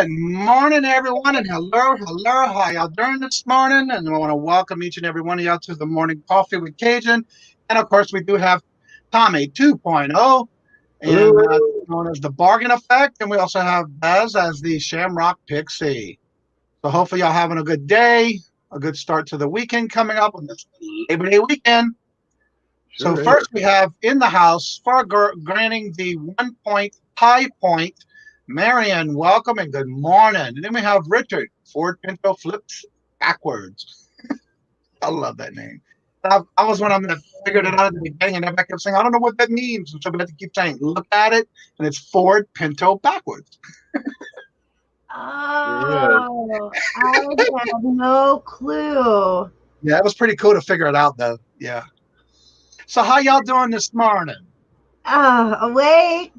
Good morning, everyone, and hello. How y'all doing this morning? And I want to welcome each and every one of y'all to the Morning Coffee with Cajun. And of course, we do have Tommy 2.0, and Hello. known as the Bargain Effect. And we also have Bez as the Shamrock Pixie. So hopefully, y'all having a good day, a good start to the weekend coming up on this Labor Day weekend. Sure So is. first, we have in the house for granting the 1 point high point. Marion, welcome and good morning. And then we have Richard, Ford Pinto flips backwards. I love that name. I was one of them that figured it out at the beginning, and everybody kept saying, I don't know what that means. And so we had to keep saying, look at it, and it's Ford Pinto backwards. Oh, I have no clue. Yeah, it was pretty cool to figure it out, though. Yeah. So how y'all doing this morning? Awake.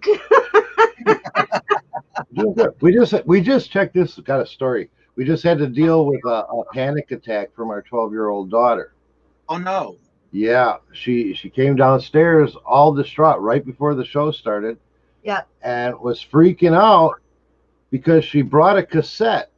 We just checked this. Got a story. We just had to deal with a panic attack from our 12-year-old daughter. Oh, no. Yeah, she came downstairs all distraught right before the show started. Yep. And was freaking out because she brought a cassette.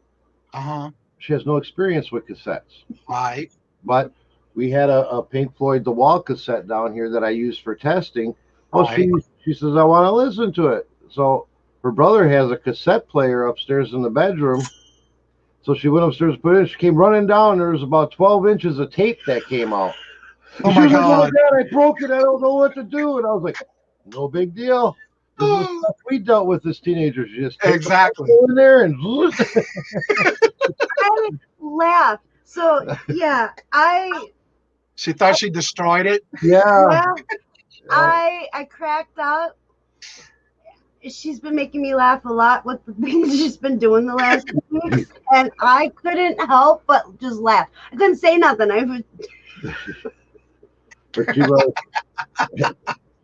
Uh-huh. She has no experience with cassettes. Right. But we had a Pink Floyd The Wall cassette down here that I use for testing. Well, Right. she says, I want to listen to it. So her brother has a cassette player upstairs in the bedroom. So she went upstairs to put it in. She came running down. There was about 12 inches of tape that came out. Oh, She my was like, God. oh, God, I broke it. I don't know what to do. And I was like, no big deal. This is the stuff we dealt with as teenagers. You just take Exactly. the in there and I laughed. So, yeah, She thought she destroyed it. yeah. I cracked up. She's been making me laugh a lot with the things she's been doing the last 2 weeks, and I couldn't help but just laugh. I couldn't say nothing. But you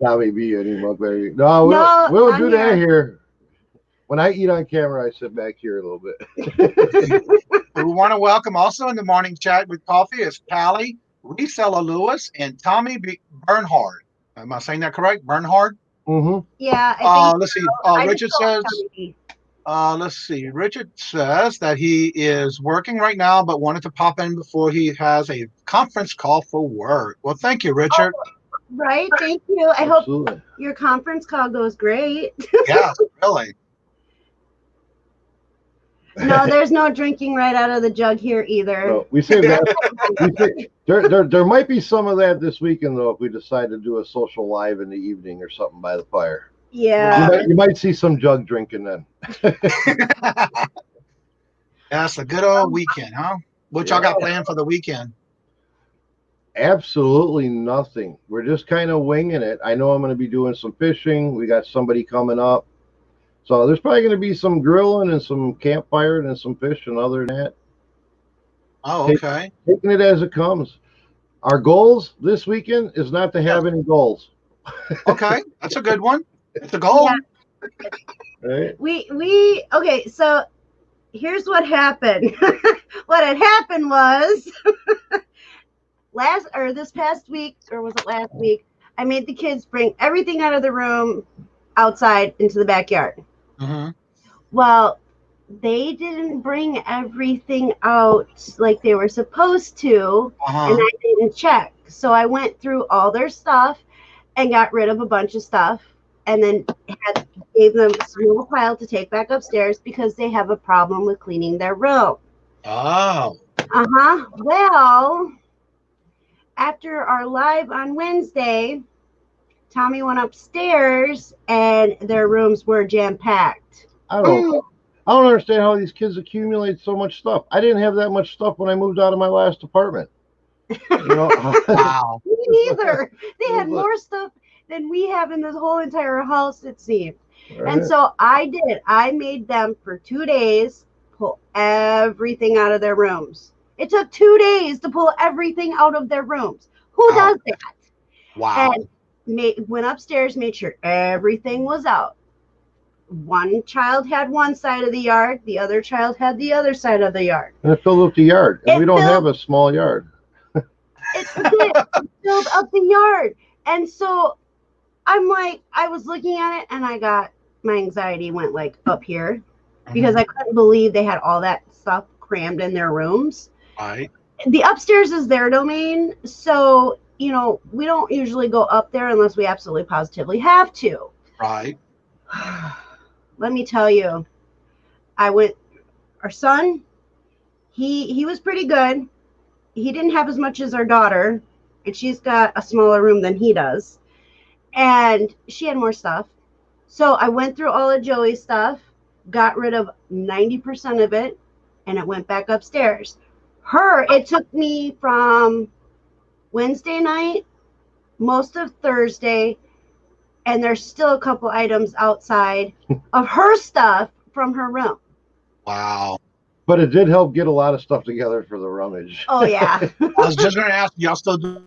Tommy B anymore. No, No, we'll I'm do that here. here. When I eat on camera, I sit back here a little bit. We want to welcome also in the morning chat with coffee is Callie, Reseller Lewis, and Tommy Bernhard. Am I saying that correct? Bernhard? Mm-hmm. Yeah, I think Let's see. I Richard just told says, Tommy. let's see. Richard says that he is working right now, but wanted to pop in before he has a conference call for work. Well, thank you, Richard. Right, thank you. I Absolutely. hope your conference call goes great. Yeah, really. No, there's no drinking right out of the jug here either. So we say that. There might be some of that this weekend though if we decide to do a social live in the evening or something by the fire. Yeah. You might see some jug drinking then. That's a good old weekend, huh? What y'all got planned for the weekend? Absolutely nothing. We're just kind of winging it. I know I'm going to be doing some fishing. We got somebody coming up. So there's probably going to be some grilling and some campfire and some fishing other than that. Oh, okay. Taking it as it comes. Our goals this weekend is not to have any goals. Okay, that's a good one. It's a goal. Yeah. Right? Okay, so here's what happened. What had happened was this past week, or was it last week, I made the kids bring everything out of the room outside into the backyard. Mm-hmm. Well, they didn't bring everything out like they were supposed to, and I didn't check. So I went through all their stuff and got rid of a bunch of stuff, and then gave them a small pile to take back upstairs because they have a problem with cleaning their room. Oh. Well, after our live on Wednesday, Tommy went upstairs and their rooms were jam-packed. I don't understand how these kids accumulate so much stuff. I didn't have that much stuff when I moved out of my last apartment. Wow. Me neither. They had more stuff than we have in this whole entire house, it seemed. Right. And so I made them for 2 days pull everything out of their rooms. It took 2 days to pull everything out of their rooms. Who does that? Wow. And went upstairs, made sure everything was out. One child had one side of the yard, the other child had the other side of the yard. And it filled up the yard. And we don't have a small yard. It filled up the yard. And so I'm like, I was looking at it and my anxiety went like up here. because I couldn't believe they had all that stuff crammed in their rooms. Right. The upstairs is their domain, so we don't usually go up there unless we absolutely positively have to. Right. Let me tell you, our son, he was pretty good. He didn't have as much as our daughter, and she's got a smaller room than he does, and she had more stuff. So I went through all of Joey's stuff, got rid of 90% of it, and it went back upstairs. It took me from Wednesday night, most of Thursday, and there's still a couple items outside of her stuff from her room. Wow. But it did help get a lot of stuff together for the rummage. Oh, yeah. I was just going to ask, y'all still doing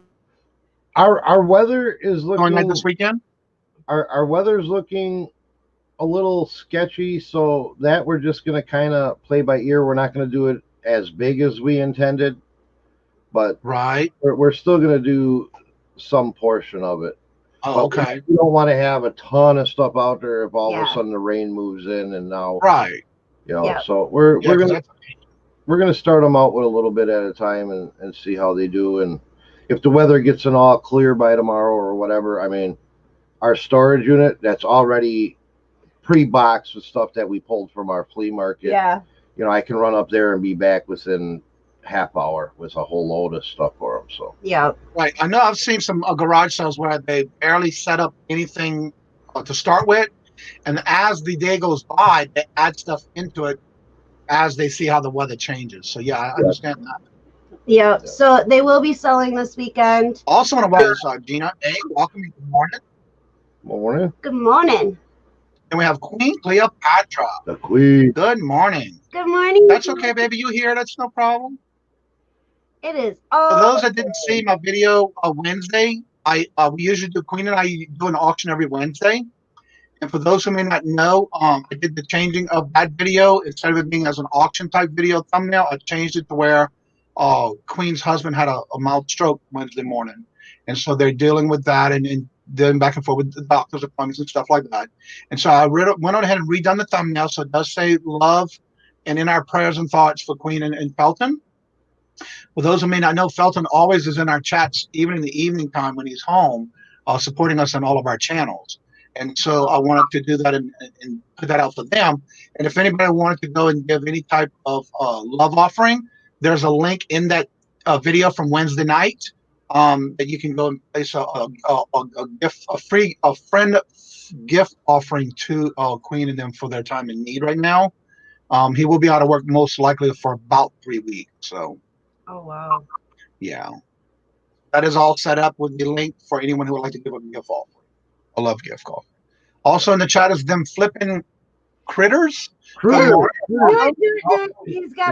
Our weather is looking like this weekend? Our weather's looking a little sketchy, so that we're just going to kind of play by ear. We're not going to do it as big as we intended, but right, we're still going to do some portion of it. Oh, okay. We don't want to have a ton of stuff out there if all of a sudden the rain moves in and now right. So we're gonna start them out with a little bit at a time and see how they do, and if the weather gets an all clear by tomorrow or whatever, I mean, our storage unit that's already pre-boxed with stuff that we pulled from our flea market. Yeah. I can run up there and be back within half hour with a whole load of stuff for them. So yeah, right. I know I've seen some garage sales where they barely set up anything to start with, and as the day goes by, they add stuff into it as they see how the weather changes. So yeah, I understand that. Yeah. So they will be selling this weekend. Also want to welcome Gina. Hey, welcome. Good morning. Morning. Good morning. And we have Queen Cleopatra. The Queen. Good morning. Good morning. That's okay, baby. You here? That's no problem. It is. For those that didn't see my video Wednesday, we usually do Queen and I do an auction every Wednesday. And for those who may not know, I did the changing of that video. Instead of it being as an auction type video thumbnail, I changed it to where Queen's husband had a mild stroke Wednesday morning. And so they're dealing with that and then back and forth with the doctor's appointments and stuff like that. And so I went on ahead and redone the thumbnail. So it does say love and in our prayers and thoughts for Queen and Felton. For those who may not know, Felton always is in our chats, even in the evening time when he's home, supporting us on all of our channels. And so I wanted to do that and put that out for them. And if anybody wanted to go and give any type of love offering, there's a link in that video from Wednesday night that you can go and place a friend gift offering to Queen and them for their time in need right now. He will be out of work most likely for about 3 weeks. So. Oh, wow. Yeah. That is all set up with the link for anyone who would like to give a gift offering. A love gift offering. Also in the chat is them flipping critters. He's got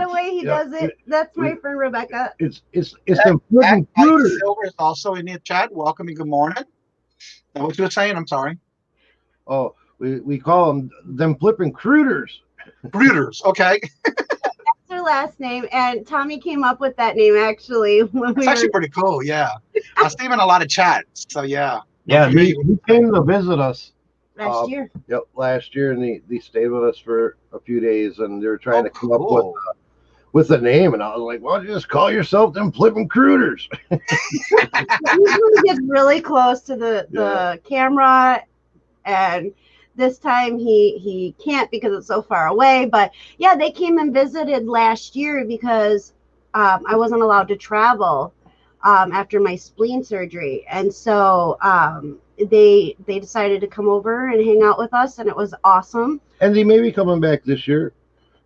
a way he does it. That's my friend Rebecca. It's them flipping critters. Silver is also in the chat. Welcome and good morning. Now, what you were saying? I'm sorry. Oh, we call them flipping critters. Critters. Okay. Their last name, and Tommy came up with that name actually when it's actually pretty cool. Yeah, I see him in a lot of chats. So yeah, he came to visit us last year. Yep, last year, and they stayed with us for a few days, and they were trying to come up with a name, and I was like, "Why don't you just call yourself them flipping critters?" He gets really close to the camera, and this time he can't because it's so far away. But yeah, they came and visited last year because I wasn't allowed to travel after my spleen surgery, and so they decided to come over and hang out with us, and it was awesome. And they may be coming back this year.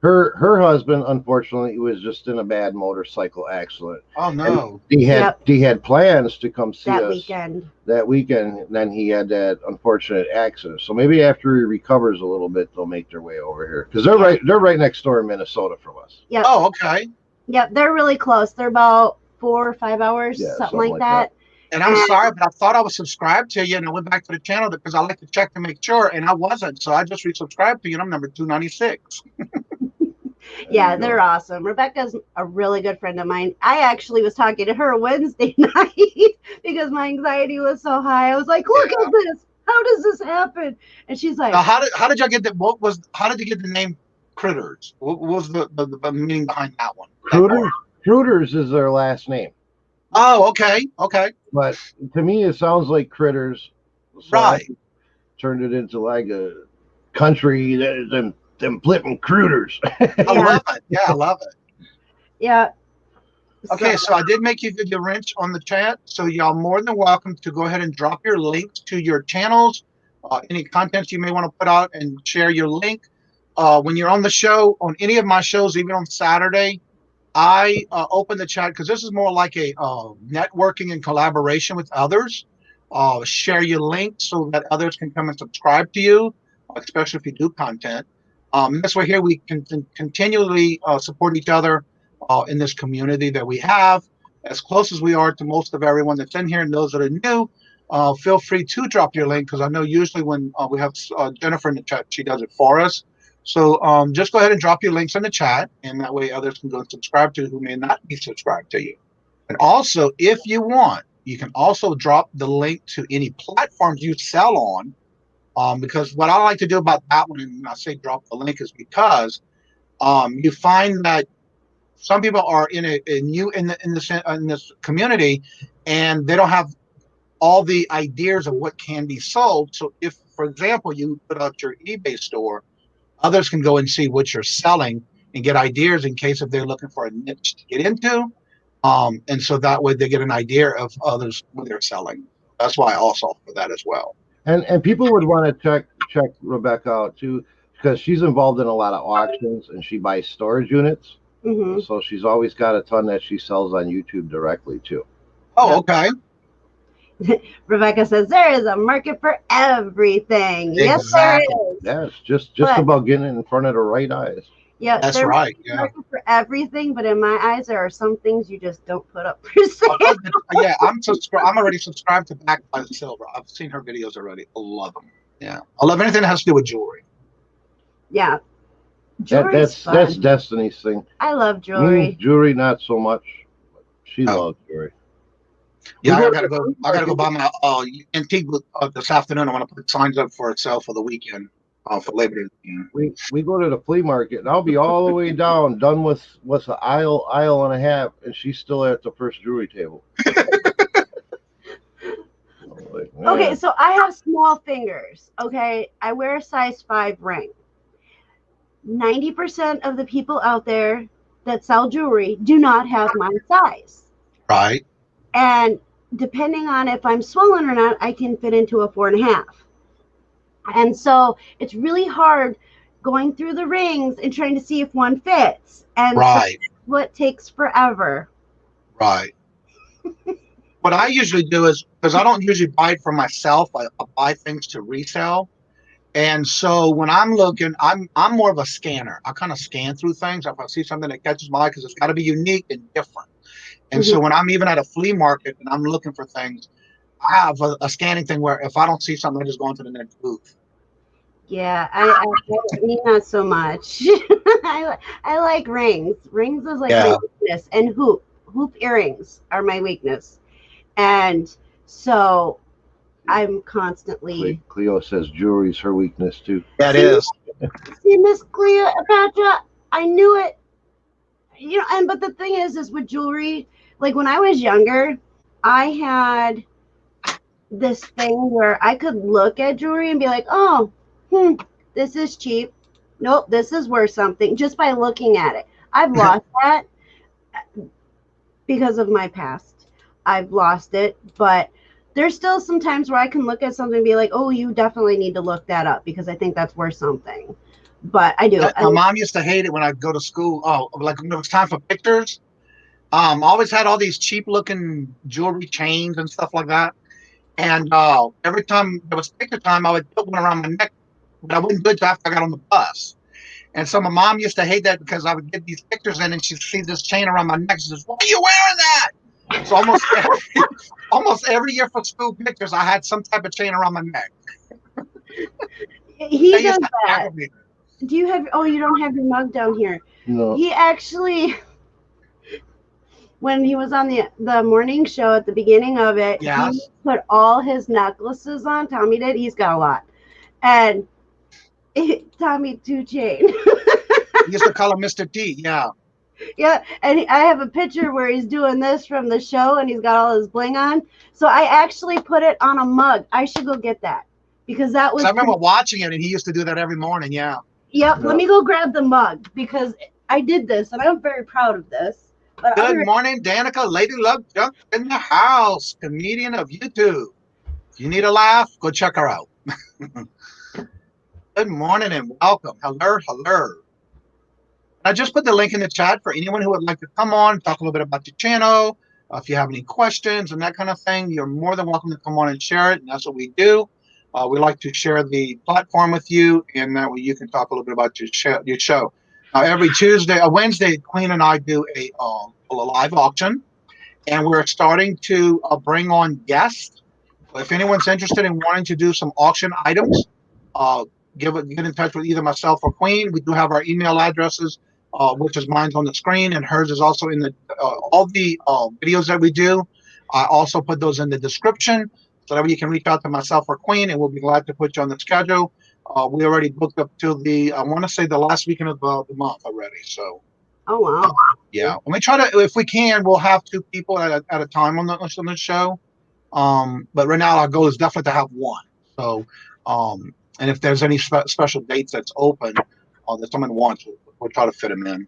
Her husband, unfortunately, was just in a bad motorcycle accident. Oh no! And he had plans to come see that us weekend. And then he had that unfortunate accident. So maybe after he recovers a little bit, they'll make their way over here because they're right next door in Minnesota from us. Yeah. Oh, okay. Yep, they're really close. They're about 4 or 5 hours, something like that. And I'm sorry, but I thought I was subscribed to you, and I went back to the channel because I like to check to make sure, and I wasn't. So I just resubscribed to you, and I'm number 296. Yeah, they're awesome. Rebecca's a really good friend of mine. I actually was talking to her Wednesday night because my anxiety was so high. I was like, "Look at this! How does this happen?" And she's like, now, "How did y'all get that? How did you get the name Critters? What was the meaning behind that one? Critters is their last name. Oh, okay. But to me, it sounds like Critters. So Right. I turned it into like a country, them flipping crooters. I love it. Yeah, I love it. Yeah. Okay, so I did make you video wrench on the chat, so y'all more than welcome to go ahead and drop your links to your channels, any content you may want to put out, and share your link. When you're on the show, on any of my shows, even on Saturday, I open the chat because this is more like a networking and collaboration with others. Share your link so that others can come and subscribe to you, especially if you do content. This way here we can continually support each other in this community that we have. As close as we are to most of everyone that's in here and those that are new, feel free to drop your link because I know usually when we have Jennifer in the chat, she does it for us. So just go ahead and drop your links in the chat, and that way others can go and subscribe to who may not be subscribed to you. And also, if you want, you can also drop the link to any platforms you sell on, because what I like to do about that one, and I say drop the link, is because you find that some people are in this community, and they don't have all the ideas of what can be sold. So if, for example, you put out your eBay store, others can go and see what you're selling and get ideas in case if they're looking for a niche to get into. And so that way they get an idea of others what they're selling. That's why I also offer that as well. And people would want to check Rebecca out too, because she's involved in a lot of auctions and she buys storage units. Mm-hmm. So she's always got a ton that she sells on YouTube directly too. Oh, okay. Rebecca says there is a market for everything. Exactly. Yes, there is. Yeah, it's just about getting it in front of the right eyes. Yeah, that's right. Yeah, market for everything, but in my eyes, there are some things you just don't put up for sale. Yeah, I'm already subscribed to Back by the Silver. I've seen her videos already. I love them. Yeah, I love anything that has to do with jewelry. Yeah, that's Destinie's thing. I love jewelry. Jewelry, not so much. She loves jewelry. Yeah, I gotta go buy my antique book this afternoon. I want to put signs up for sale for the weekend, for Labor Day. We go to the flea market, and I'll be all the way done with an aisle and a half, and she's still at the first jewelry table. Okay, so I have small fingers. Okay, I wear a size 5 ring. 90% of the people out there that sell jewelry do not have my size. Right. And depending on if I'm swollen or not, I can fit into a 4.5. And so it's really hard going through the rings and trying to see if one fits. And right. So what takes forever. Right. What I usually do is, because I don't usually buy it for myself, I buy things to resell. And so when I'm looking, I'm more of a scanner. I kind of scan through things. If I see something that catches my eye, because it's got to be unique and different. And so when I'm even at a flea market and I'm looking for things, I have a scanning thing where if I don't see something, I just go into the next booth. Yeah, I mean, not so much. I like rings. Rings is like my weakness, and hoop earrings are my weakness. And so I'm constantly. Cleo says jewelry's her weakness too. That is. See, Miss Cleopatra, I knew it. You know, but the thing is with jewelry, like when I was younger, I had this thing where I could look at jewelry and be like, oh, this is cheap. Nope, this is worth something just by looking at it. I've lost that because of my past. I've lost it, but there's still some times where I can look at something and be like, oh, you definitely need to look that up because I think that's worth something. But I do. My mom used to hate it when I go to school. Oh, like when it was time for pictures. I always had all these cheap looking jewelry chains and stuff like that. And every time there was picture time, I would put one around my neck, but I wouldn't do it until after I got on the bus. And so my mom used to hate that because I would get these pictures in and she'd see this chain around my neck. She says, why are you wearing that? So almost every year for school pictures, I had some type of chain around my neck. He does that. Do you have? Oh, you don't have your mug down here. No. He actually, when he was on the morning show at the beginning of it, he put all his necklaces on. Tommy did. He's got a lot, and Tommy 2 chain. He used to call him Mr. T. Yeah. Yeah, and I have a picture where he's doing this from the show, and he's got all his bling on. So I actually put it on a mug. I should go get that because that was. I remember watching it, and he used to do that every morning. Yeah. Yep. Let me go grab the mug because I did this, and I'm very proud of this. But Good morning, Danica. Lady Luck Junk in the house. Comedian of YouTube. If you need a laugh, go check her out. Good morning and welcome. Hello, hello. I just put the link in the chat for anyone who would like to come on, talk a little bit about your channel. If you have any questions and that kind of thing, you're more than welcome to come on and share it. And that's what we do. We like to share the platform with you, and that way you can talk a little bit about your show. Every Wednesday, Queen and I do a live auction, and we're starting to bring on guests. If anyone's interested in wanting to do some auction items, get in touch with either myself or Queen. We do have our email addresses, which is mine's on the screen, and hers is also in the all the videos that we do. I also put those in the description, so that way you can reach out to myself or Queen, and we'll be glad to put you on the schedule. We already booked up till I want to say the last weekend of the month already. So. Oh wow. Yeah, and we try to, if we can, we'll have 2 people at a time on the show. But right now our goal is definitely to have 1. So, and if there's any special dates that's open, that someone wants, we'll try to fit them in.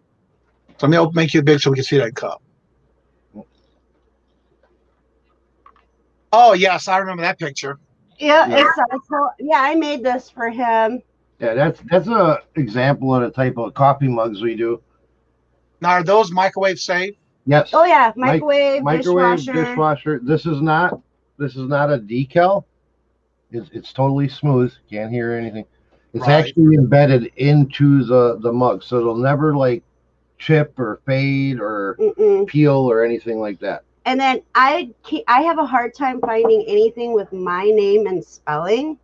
So let me make you big so we can see that cup. Oh yes, I remember that picture. Yeah, I made this for him. Yeah, that's a example of the type of coffee mugs we do. Now, are those microwave safe? Yes. Oh yeah, microwave, dishwasher. This is not a decal. It's totally smooth. Can't hear anything. It's actually embedded into the mug, so it'll never like chip or fade or peel or anything like that. And then I have a hard time finding anything with my name and spelling,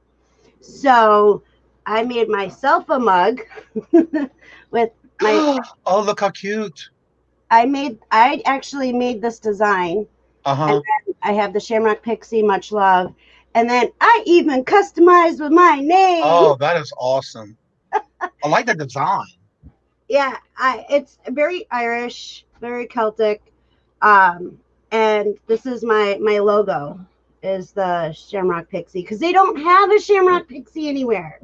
so I made myself a mug with my. Oh, look how cute! I actually made this design. And then I have the Shamrock Pixie, much love, and then I even customized with my name. Oh, that is awesome! I like the design. Yeah, it's very Irish, very Celtic. And this is my logo, is the Shamrock Pixie, because they don't have a Shamrock Pixie anywhere.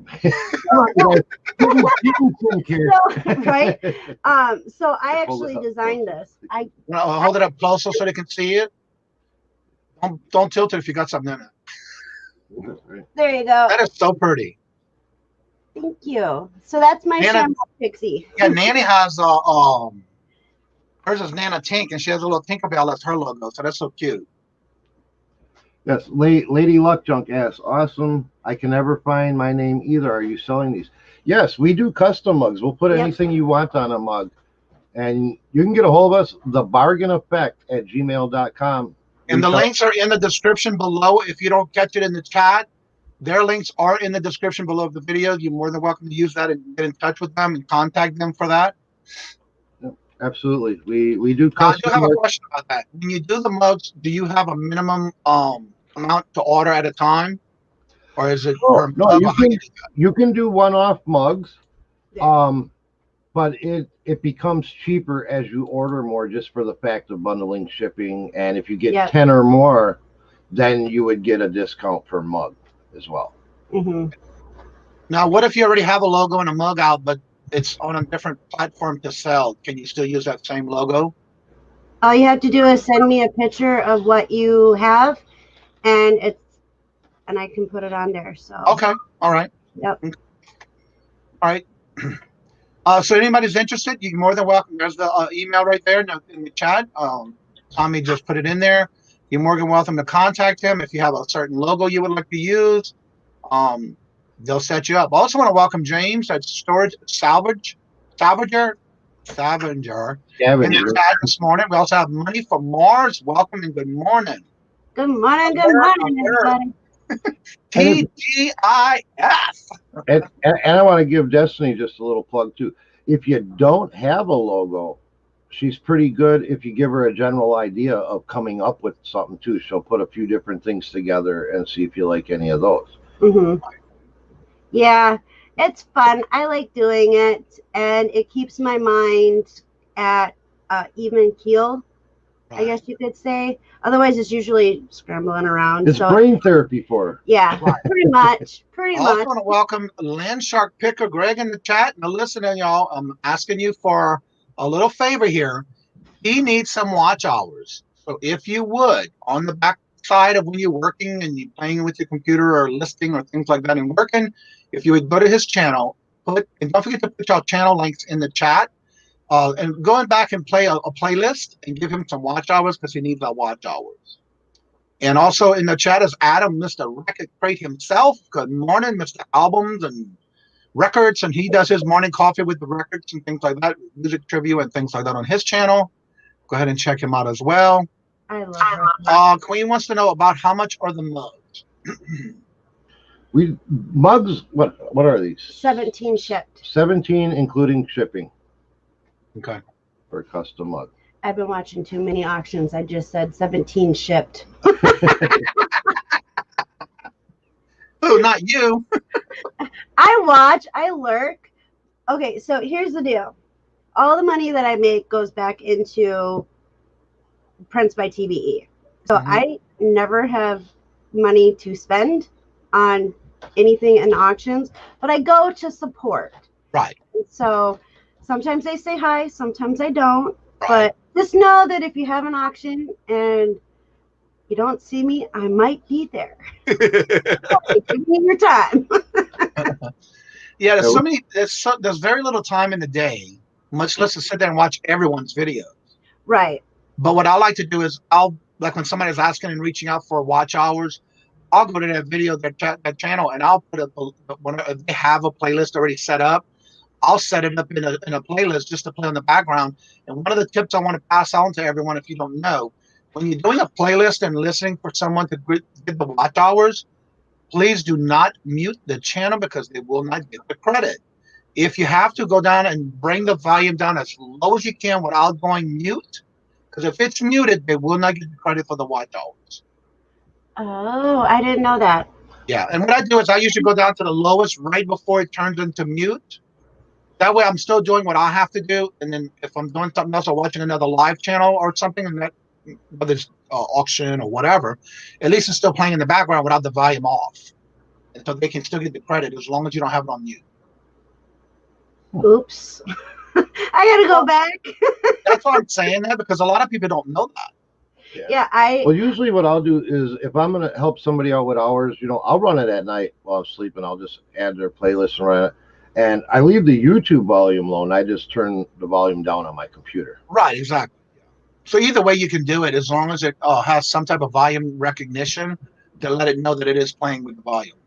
Right? So I actually designed this. Hold it up closer so they can see it. Don't tilt it if you got something in it. There you go. That is so pretty. Thank you. So that's my Shamrock Pixie. Yeah, Nanny has hers is Nana Tink, and she has a little Tinkerbell. That's her logo, so that's so cute. Yes, Lady Luck Junk asks, awesome. I can never find my name either. Are you selling these? Yes, we do custom mugs. We'll put anything you want on a mug. And you can get a hold of us, thebargaineffect@gmail.com. And the links are in the description below. If you don't catch it in the chat, their links are in the description below of the video. You're more than welcome to use that and get in touch with them and contact them for that. Absolutely. We do custom. I do have a question about that. When you do the mugs, do you have a minimum amount to order at a time? Or is it you can do one-off mugs. But it becomes cheaper as you order more, just for the fact of bundling shipping. And if you get 10 or more, then you would get a discount per mug as well. Now, what if you already have a logo and a mug out, but it's on a different platform to sell? Can you still use that same logo? All you have to do is send me a picture of what you have, and I can put it on there. So okay, all right. Yep. All right. So anybody's interested, you're more than welcome. There's the email right there in the chat. Tommy just put it in there. You're more than welcome to contact him if you have a certain logo you would like to use. They'll set you up. I also want to welcome James at Storage Scavenger in the chat this morning. We also have Money for Mars. Welcome and good morning. Good morning, everybody. TGIF. And I want to give Destiny just a little plug too. If you don't have a logo, she's pretty good. If you give her a general idea of coming up with something too, she'll put a few different things together and see if you like any of those. Yeah, It's fun. I like doing it, and it keeps my mind at even keel, I guess you could say. Otherwise, it's usually scrambling around. It's brain therapy for her. Yeah, pretty much. Pretty I also want to welcome Land Shark Picker Greg in the chat. Now, listen, y'all, I'm asking you for a little favor here. He needs some watch hours. So if you would, on the back side of when you're working and you're playing with your computer or listing or things like that and working, if you would go to his channel, and don't forget to put your channel links in the chat. And going back and play a playlist and give him some watch hours because he needs our watch hours. And also in the chat is Adam, Mr. Record Crate himself. Good morning, Mr. Albums and Records. And he does his morning coffee with the records and things like that, music trivia and things like that on his channel. Go ahead and check him out as well. I love it. Queen wants to know about how much are the mugs? Mugs, what are these? 17 shipped. 17 including shipping. Okay. For a custom mug. I've been watching too many auctions. I just said 17 shipped. Oh, not you. I watch, I lurk. Okay, so here's the deal. All the money that I make goes back into Prints by TBE. So I never have money to spend on anything in auctions, but I go to support. Right. So sometimes they say hi, sometimes I don't. Right. But just know that if you have an auction and you don't see me, I might be there. Give me your time. Yeah, there's very little time in the day, much less to sit there and watch everyone's videos. Right. But what I like to do is like when somebody's asking and reaching out for watch hours, I'll go to that video, that channel, and I'll put if they have a playlist already set up, I'll set it up in a playlist just to play on the background. And one of the tips I want to pass on to everyone, if you don't know, when you're doing a playlist and listening for someone to get the watch hours, please do not mute the channel because they will not get the credit. If you have to, go down and bring the volume down as low as you can without going mute, because if it's muted, they will not get the credit for the watch hours. Oh, I didn't know that. Yeah, and what I do is I usually go down to the lowest right before it turns into mute. That way I'm still doing what I have to do, and then if I'm doing something else or watching another live channel or something, and that, whether it's auction or whatever, at least it's still playing in the background without the volume off. And so they can still get the credit as long as you don't have it on mute. Oops. I gotta go back. That's why I'm saying that, because a lot of people don't know that. Yeah, well, usually what I'll do is if I'm going to help somebody out with hours, I'll run it at night while I'm sleeping. I'll just add their playlist and run it. And I leave the YouTube volume low, and I just turn the volume down on my computer. Right, exactly. So either way you can do it, as long as it has some type of volume recognition to let it know that it is playing with the volume.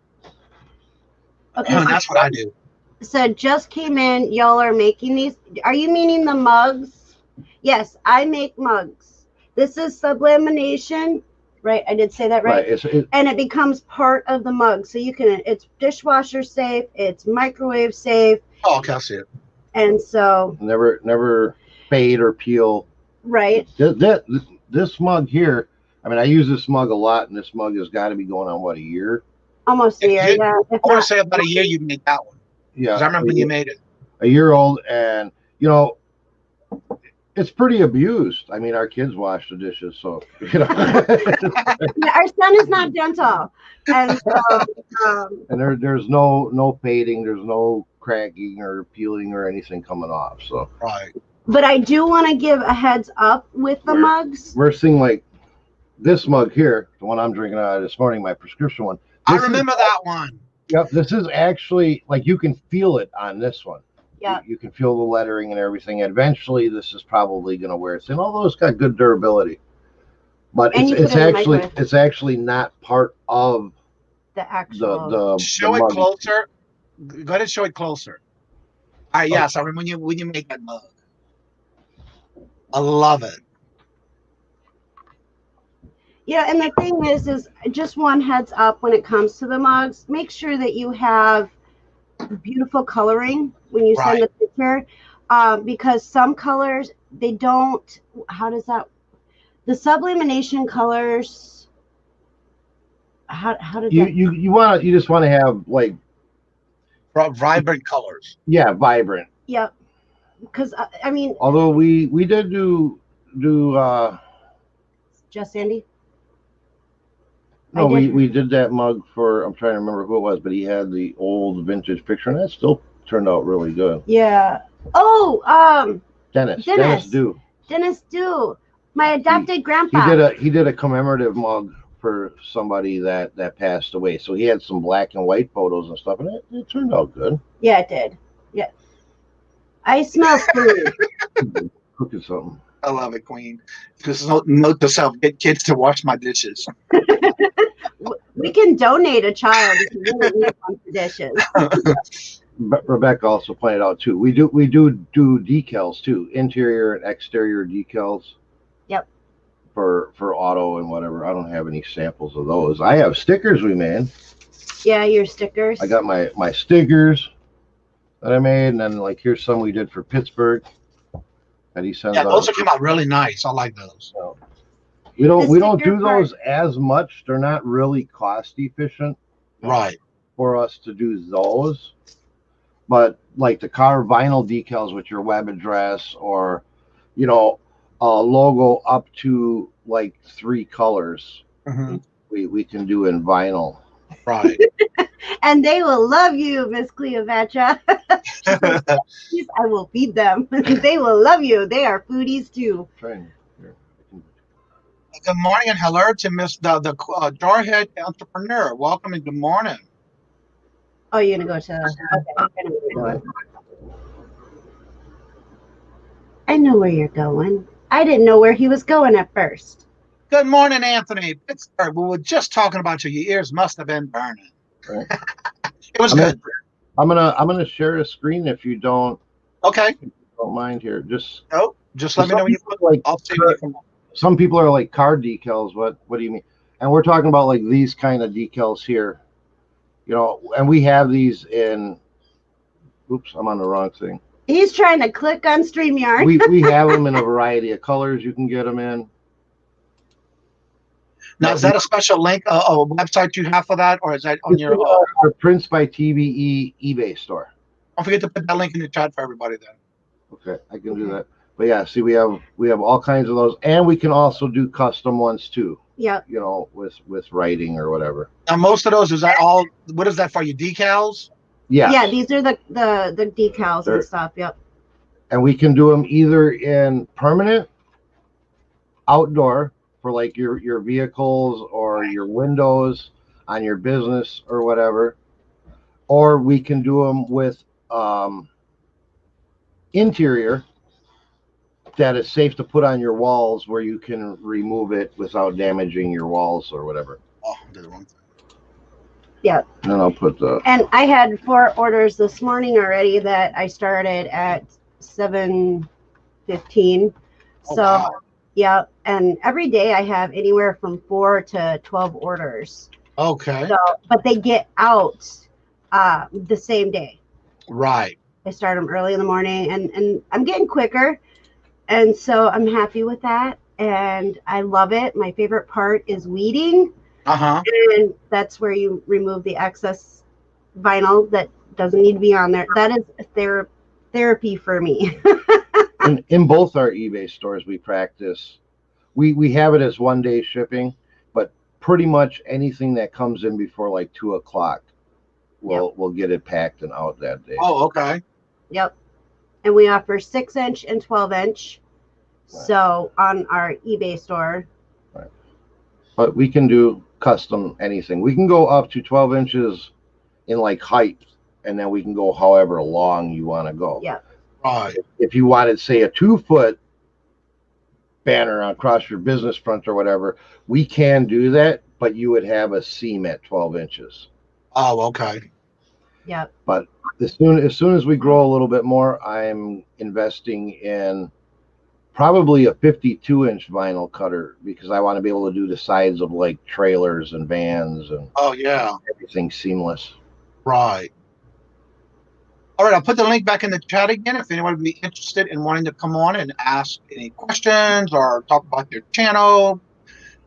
Okay, and that's what I do. So just came in. Y'all are making these. Are you meaning the mugs? Yes, I make mugs. This is sublamination, right? I did say that right. And it becomes part of the mug, so you can. It's dishwasher safe. It's microwave safe. Oh, okay, I see it. And so never fade or peel. Right. This mug here. I mean, I use this mug a lot, and this mug has got to be going on a year. Almost a year. Yeah. I want to say about a year you made that one. Yeah. I remember when you made it. A year old, and it's pretty abused. I mean, our kids wash the dishes, so Yeah, our son is not dental, and and there's no fading, there's no cracking or peeling or anything coming off. So right. But I do want to give a heads up with the mugs. We're seeing like this mug here, the one I'm drinking out of this morning, my prescription one. I remember that one. Yep, this is actually like you can feel it on this one. Yeah, you can feel the lettering and everything. Eventually, this is probably going to wear thin, although it's got good durability. But it's actually not part of the actual. Show it closer. Go ahead and show it closer. All right, yes, I remember when you make that mug. I love it. Yeah, and the thing is just one heads up when it comes to the mugs. Make sure that you have beautiful coloring when you send the picture, because some colors they don't. How does that? The sublimination colors. How does you just want to have like Vibrant colors. Yeah, vibrant. Yep. Because I mean, although we did do just Andy. No, we did that mug for, I'm trying to remember who it was, but he had the old vintage picture, and that still turned out really good. Yeah. Oh, Dennis Do. My adopted grandpa. He did a commemorative mug for somebody that passed away. So he had some black and white photos and stuff, and it turned out good. Yeah, it did. Yeah. I smell food. Cooking something. I love it, Queen. Just note to self: get kids to wash my dishes. We can donate a child if you really need one for dishes. Rebecca also pointed out too. We do decals too, interior and exterior decals. Yep. For auto and whatever. I don't have any samples of those. I have stickers we made. Yeah, your stickers. I got my stickers that I made, and then like here's some we did for Pittsburgh. And he sends. Yeah, those came out really nice. I like those. So, we don't do those as much. They're not really cost efficient, right, for us to do those. But like the car vinyl decals with your web address, or a logo up to like 3 colors, we can do in vinyl. Right. And they will love you, Miss Cleopatra. I will feed them. They will love you. They are foodies too. Good morning and hello to Miss the Jarhead Entrepreneur. Welcome and good morning. Oh, you're gonna go to. Okay, I know where you're going. I didn't know where he was going at first. Good morning, Anthony. Pittsburgh. We were just talking about you. Your ears must have been burning. Right. It was good. I'm gonna share a screen if you don't. Okay. If you don't mind here. Just let me know when you put. Like, I'll save it from. Some people are like car decals. What do you mean? And we're talking about like these kind of decals here. And we have these in. Oops, I'm on the wrong thing. He's trying to click on StreamYard. we have them in a variety of colors. You can get them in. Now, is that a special link, a website you have for that, or is that on your Prints by TBE eBay store? Don't forget to put that link in the chat for everybody then. Okay, I can do that. But yeah, see, we have all kinds of those, and we can also do custom ones too. Yeah. With writing or whatever. Now, most of those, is that all? What is that for? You decals? Yeah. Yeah, these are the decals and stuff. Yep. And we can do them either in permanent, outdoor, for like your vehicles or your windows on your business or whatever, or we can do them with interior that is safe to put on your walls, where you can remove it without damaging your walls or whatever. Oh, I did the wrong thing. Yeah. And I'll put the. And I had 4 orders this morning already that I started at 7:15. Oh, so. Wow. Yeah, and every day I have anywhere from 4 to 12 orders. Okay. So, but they get out the same day. Right. I start them early in the morning, and I'm getting quicker, and so I'm happy with that, and I love it. My favorite part is weeding. And that's where you remove the excess vinyl that doesn't need to be on there. That is therapy for me. In both our eBay stores, we practice. We have it as 1-day shipping, but pretty much anything that comes in before like 2 o'clock, we'll get it packed and out that day. Oh, okay. Yep. And we offer 6-inch and 12-inch. Right. So on our eBay store. Right. But we can do custom anything. We can go up to 12 inches in like height, and then we can go however long you want to go. Yeah. If you wanted, say, a 2-foot banner across your business front or whatever, we can do that, but you would have a seam at 12 inches. Oh, okay. Yeah. But as soon as we grow a little bit more, I'm investing in probably a 52-inch vinyl cutter, because I want to be able to do the sides of like trailers and vans and everything seamless. Right. All right, I'll put the link back in the chat again if anyone would be interested in wanting to come on and ask any questions or talk about their channel.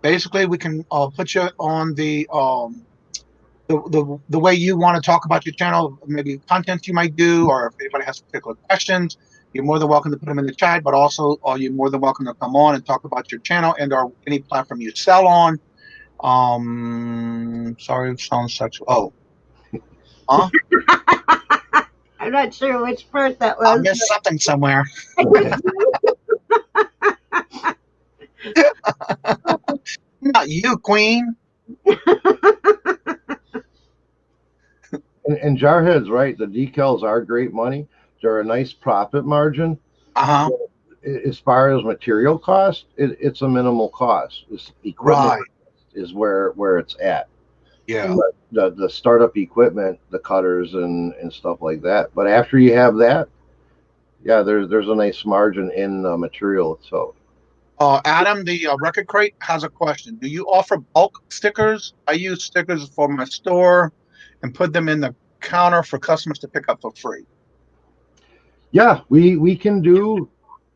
Basically, we can put you on the the way you want to talk about your channel, maybe content you might do, or if anybody has particular questions, you're more than welcome to put them in the chat. But also, you're more than welcome to come on and talk about your channel and or any platform you sell on. Sorry, it sounds sexual. Oh, huh? I'm not sure which part that was. I missed something somewhere. Not you, Queen. And Jarhead's right. The decals are great money. They're a nice profit margin. So as far as material cost, it's a minimal cost. It's equipment is where it's at. Yeah. The startup equipment, the cutters and stuff like that. But after you have that, yeah, there's a nice margin in the material itself. Adam, the Record Crate has a question. Do you offer bulk stickers? I use stickers for my store and put them in the counter for customers to pick up for free. Yeah, we can do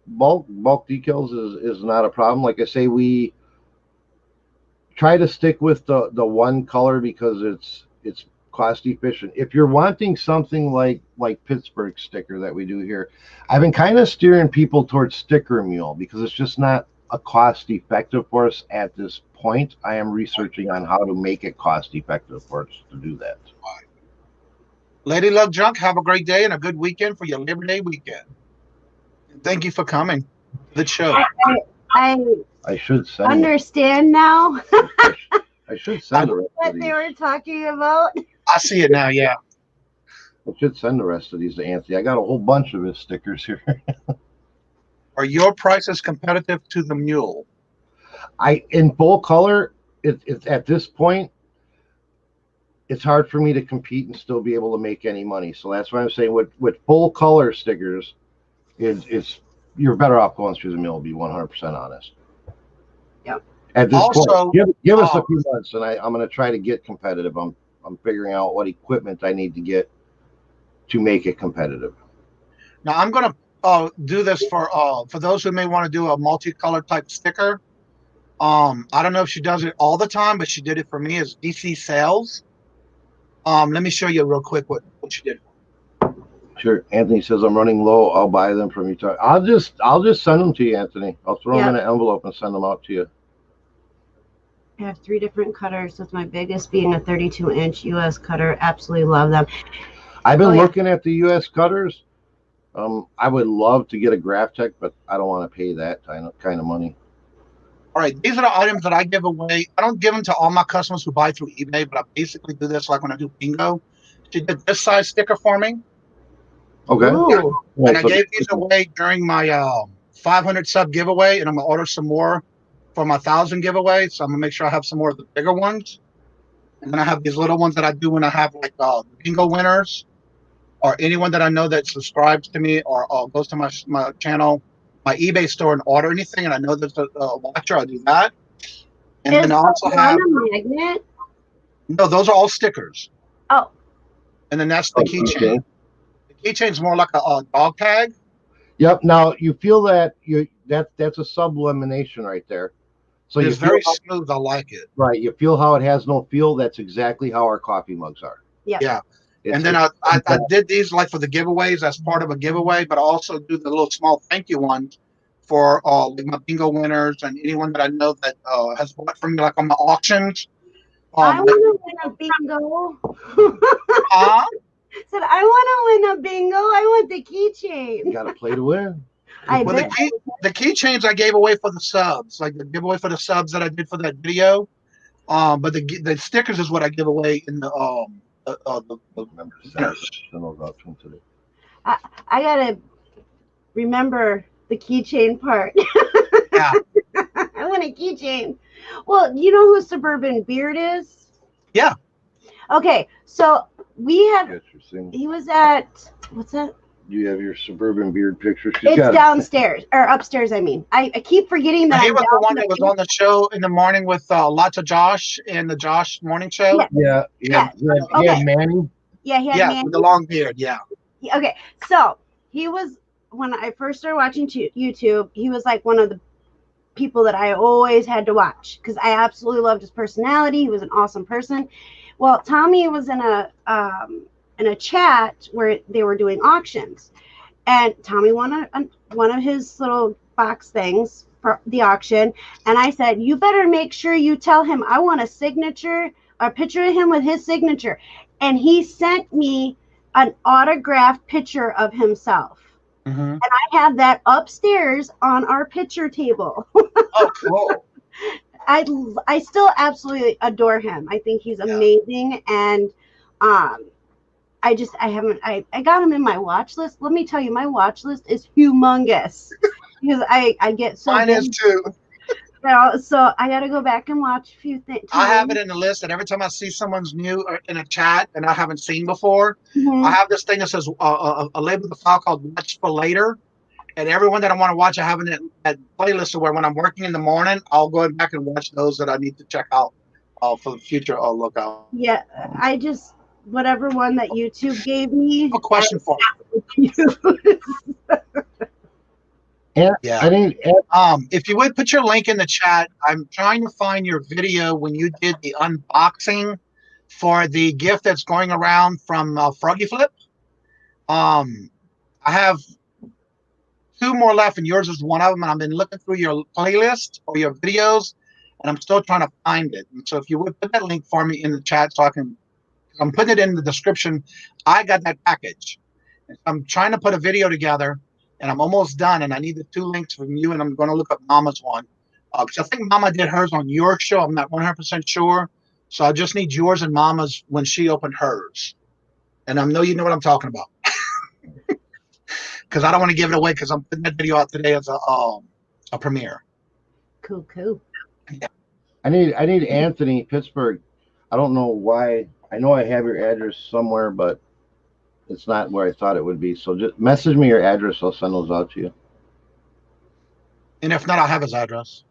bulk decals is not a problem. Like I say, we try to stick with the one color because it's cost efficient. If you're wanting something like Pittsburgh sticker that we do here, I've been kind of steering people towards sticker mule because it's just not a cost effective for us at this point. I am researching on how to make it cost effective for us to do that. Lady Love Junk, have a great day and a good weekend for your Labor Day weekend. Thank you for coming to the show. I should send understand now. I should send the rest what they were talking about. I see it now, yeah. I should send the rest of these to Anthony. I got a whole bunch of his stickers here. Are your prices competitive to the mule? In full color, it's at this point, it's hard for me to compete and still be able to make any money. So that's why I'm saying with full color stickers, you're better off going through the mule, to be 100% honest. Yep. At this point, give us a few months, and I'm going to try to get competitive. I'm figuring out what equipment I need to get to make it competitive. Now I'm going to do this for those who may want to do a multicolored type sticker. I don't know if she does it all the time, but she did it for me as DC Sales. Let me show you real quick what she did. Sure. Anthony says I'm running low. I'll buy them from you. I'll just send them to you, Anthony. I'll throw them in an envelope and send them out to you. I have 3 different cutters, with my biggest being a 32-inch US cutter. Absolutely love them. I've been looking at the US cutters. I would love to get a Graphtec, but I don't want to pay that kind of money. All right, these are the items that I give away. I don't give them to all my customers who buy through eBay, but I basically do this like when I do bingo. She did this size sticker for me. Okay. Yeah. And I gave these away during my 500 sub giveaway, and I'm going to order some more for my 1,000 giveaway. So I'm going to make sure I have some more of the bigger ones. And then I have these little ones that I do when I have like bingo winners or anyone that I know that subscribes to me or goes to my channel, my eBay store and order anything. And I know there's a watcher, I'll do that. And then I also have a magnet. No, those are all stickers. Oh. And then that's the keychain. The keychain's more like a dog tag. Yep. Now you feel that that's a sublimination right there. So it's very smooth. I like it. Right. You feel how it has no feel. That's exactly how our coffee mugs are. Yeah. And then I did these like for the giveaways as part of a giveaway, but I also do the little small thank you ones for like my bingo winners and anyone that I know that has bought from me, like on my auctions. I want to win a bingo. Said I want to win a bingo. I want the keychain. You got to play to win. The keychains I gave away for the subs, like the giveaway for the subs that I did for that video. But the stickers is what I give away in the I gotta remember the keychain part. Yeah. I want a keychain. Well, you know who Suburban Beard is? Yeah. Okay, so we have. He was at what's that? You have your Suburban Beard picture. It's downstairs or upstairs. I mean, I keep forgetting that. He was the one that was on the show in the morning with lots of Josh in the Josh morning show. Yeah. Manny. Yeah, he had Manny with the long beard. Yeah. Okay, so he was when I first started watching YouTube. He was like one of the people that I always had to watch because I absolutely loved his personality. He was an awesome person. Well, Tommy was in a chat where they were doing auctions, and Tommy won one of his little box things for the auction. And I said, you better make sure you tell him I want a picture of him with his signature. And he sent me an autographed picture of himself. Mm-hmm. And I have that upstairs on our picture table. Oh, cool. I still absolutely adore him. I think he's amazing. And I got him in my watch list. Let me tell you, my watch list is humongous because I get so mine is too. So I got to go back and watch a few things. I have it in the list, and every time I see someone's new in a chat and I haven't seen before, I have this thing that says a label the file called "Watch for Later," and everyone that I want to watch, I have it in that playlist where when I'm working in the morning, I'll go back and watch those that I need to check out for the future. I'll look out. Yeah, whatever one that YouTube gave me. A question for you. Yeah. If you would put your link in the chat, I'm trying to find your video when you did the unboxing for the gift that's going around from Froggy Flip. I have 2 more left, and yours is one of them. And I've been looking through your playlist or your videos, and I'm still trying to find it. And so if you would put that link for me in the chat so I'm putting it in the description. I got that package. I'm trying to put a video together, and I'm almost done, and I need the 2 links from you, and I'm going to look up Mama's one. Because I think Mama did hers on your show. I'm not 100% sure. So I just need yours and Mama's when she opened hers. And I know you know what I'm talking about. Because I don't want to give it away because I'm putting that video out today as a premiere. Cool. Yeah. I need Anthony, Pittsburgh. I don't know why. I know I have your address somewhere, but it's not where I thought it would be. So just message me your address. I'll send those out to you. And if not, I'll have his address.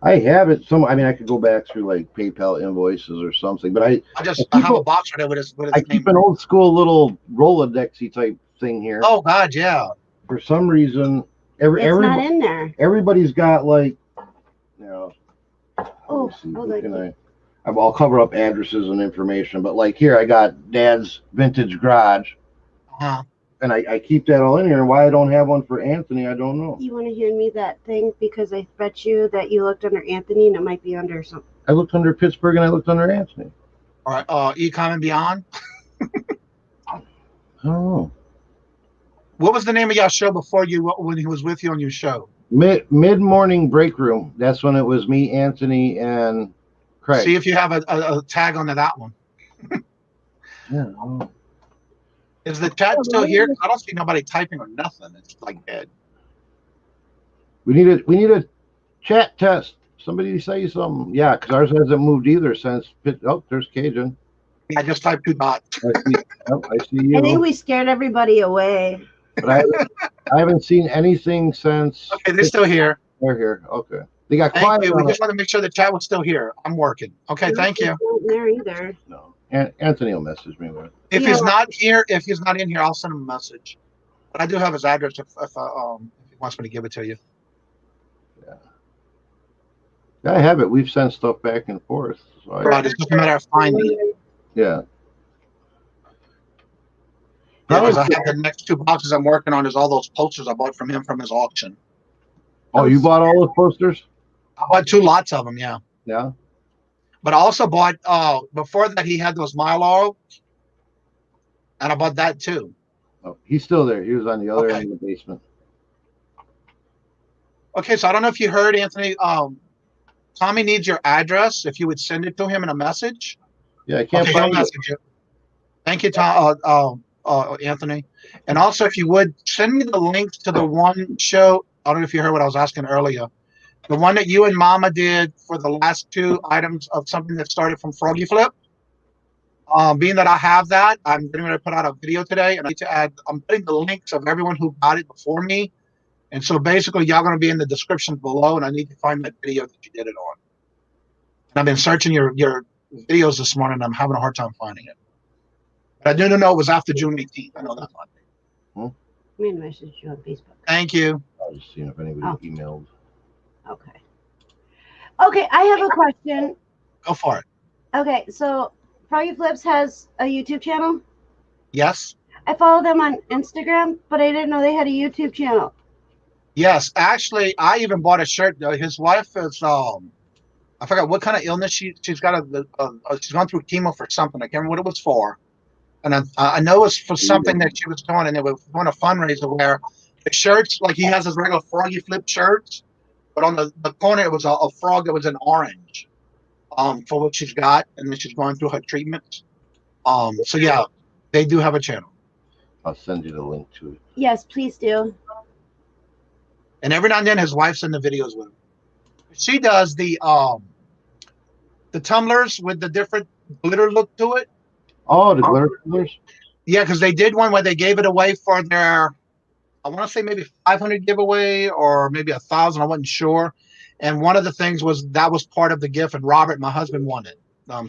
I have it somewhere. I mean, I could go back through like PayPal invoices or something, but I have a box right there with his I keep an old school little Rolodexy type thing here. Oh God, yeah. For some reason, it's not in there. Everybody's got like, you know. Oh, I'll cover up addresses and information, but like here, I got Dad's Vintage Garage, and I keep that all in here. And why I don't have one for Anthony, I don't know. You want to hand me that thing because I bet you that you looked under Anthony and it might be under something. I looked under Pittsburgh and I looked under Anthony. All right, Ecom and Beyond. Oh. What was the name of your show before when he was with you on your show? Mid-morning break room. That's when it was me, Anthony, and Craig. See if you have a tag onto that one. Yeah. Is the chat still here? I don't see nobody typing or nothing. It's like dead. We need a chat test. Somebody say something. Yeah, because ours hasn't moved either since. There's Kajun. I just typed 2 dots. I see you. I think we scared everybody away. But I haven't seen anything since. Okay, they're still here. They're here. Okay. They got thank quiet. You. We just want to make sure the chat was still here. I'm working. Okay, thank you. Not there either. No. Anthony will message me with it. If he's not here, if he's not in here, I'll send him a message. But I do have his address if he wants me to give it to you. Yeah, I have it. We've sent stuff back and forth. So right, it's just a matter of finding it. Yeah. Because I have the next 2 boxes I'm working on is all those posters I bought from him from his auction. Oh, you bought all those posters? I bought 2 lots of them, yeah. Yeah. But I also bought, before that, he had those Milo, and I bought that too. Oh, he's still there. He was on the other end of the basement. Okay, so I don't know if you heard, Anthony. Tommy needs your address. If you would send it to him in a message. Yeah, I can't find it. Thank you, Anthony. And also, if you would send me the links to the one show. I don't know if you heard what I was asking earlier. The one that you and Mama did for the last 2 items of something that started from Froggy Flip. Being that I have that, I'm going to put out a video today, and I need to add. I'm putting the links of everyone who got it before me. And so basically, y'all going to be in the description below, and I need to find that video that you did it on. And I've been searching your videos this morning, and I'm having a hard time finding it. But I do know it was after June 18th. I know that one. I'm going to message you on Facebook. Thank you. I was just seeing if anybody emailed. Okay, I have a question. Go for it. Okay, so Froggy Flips has a YouTube channel? Yes. I follow them on Instagram, but I didn't know they had a YouTube channel. Yes, actually, I even bought a shirt. His wife is I forgot what kind of illness she's got. She's gone through chemo for something. I can't remember what it was for, and I know it's for something that she was doing, and they were doing a fundraiser where the shirts, like he has his regular Froggy Flip shirts, but on the corner it was a frog that was in orange, for what she's got, and then she's going through her treatments. So yeah, they do have a channel. I'll send you the link to it. Yes, please do. And every now and then his wife's in the videos with him. She does the tumblers with the different glitter look to it. Oh, the glitter tumblers? Yeah, because they did one where they gave it away for their, I want to say maybe 500 giveaway or maybe 1,000. I wasn't sure. And one of the things was that was part of the gift, and Robert, my husband, won it.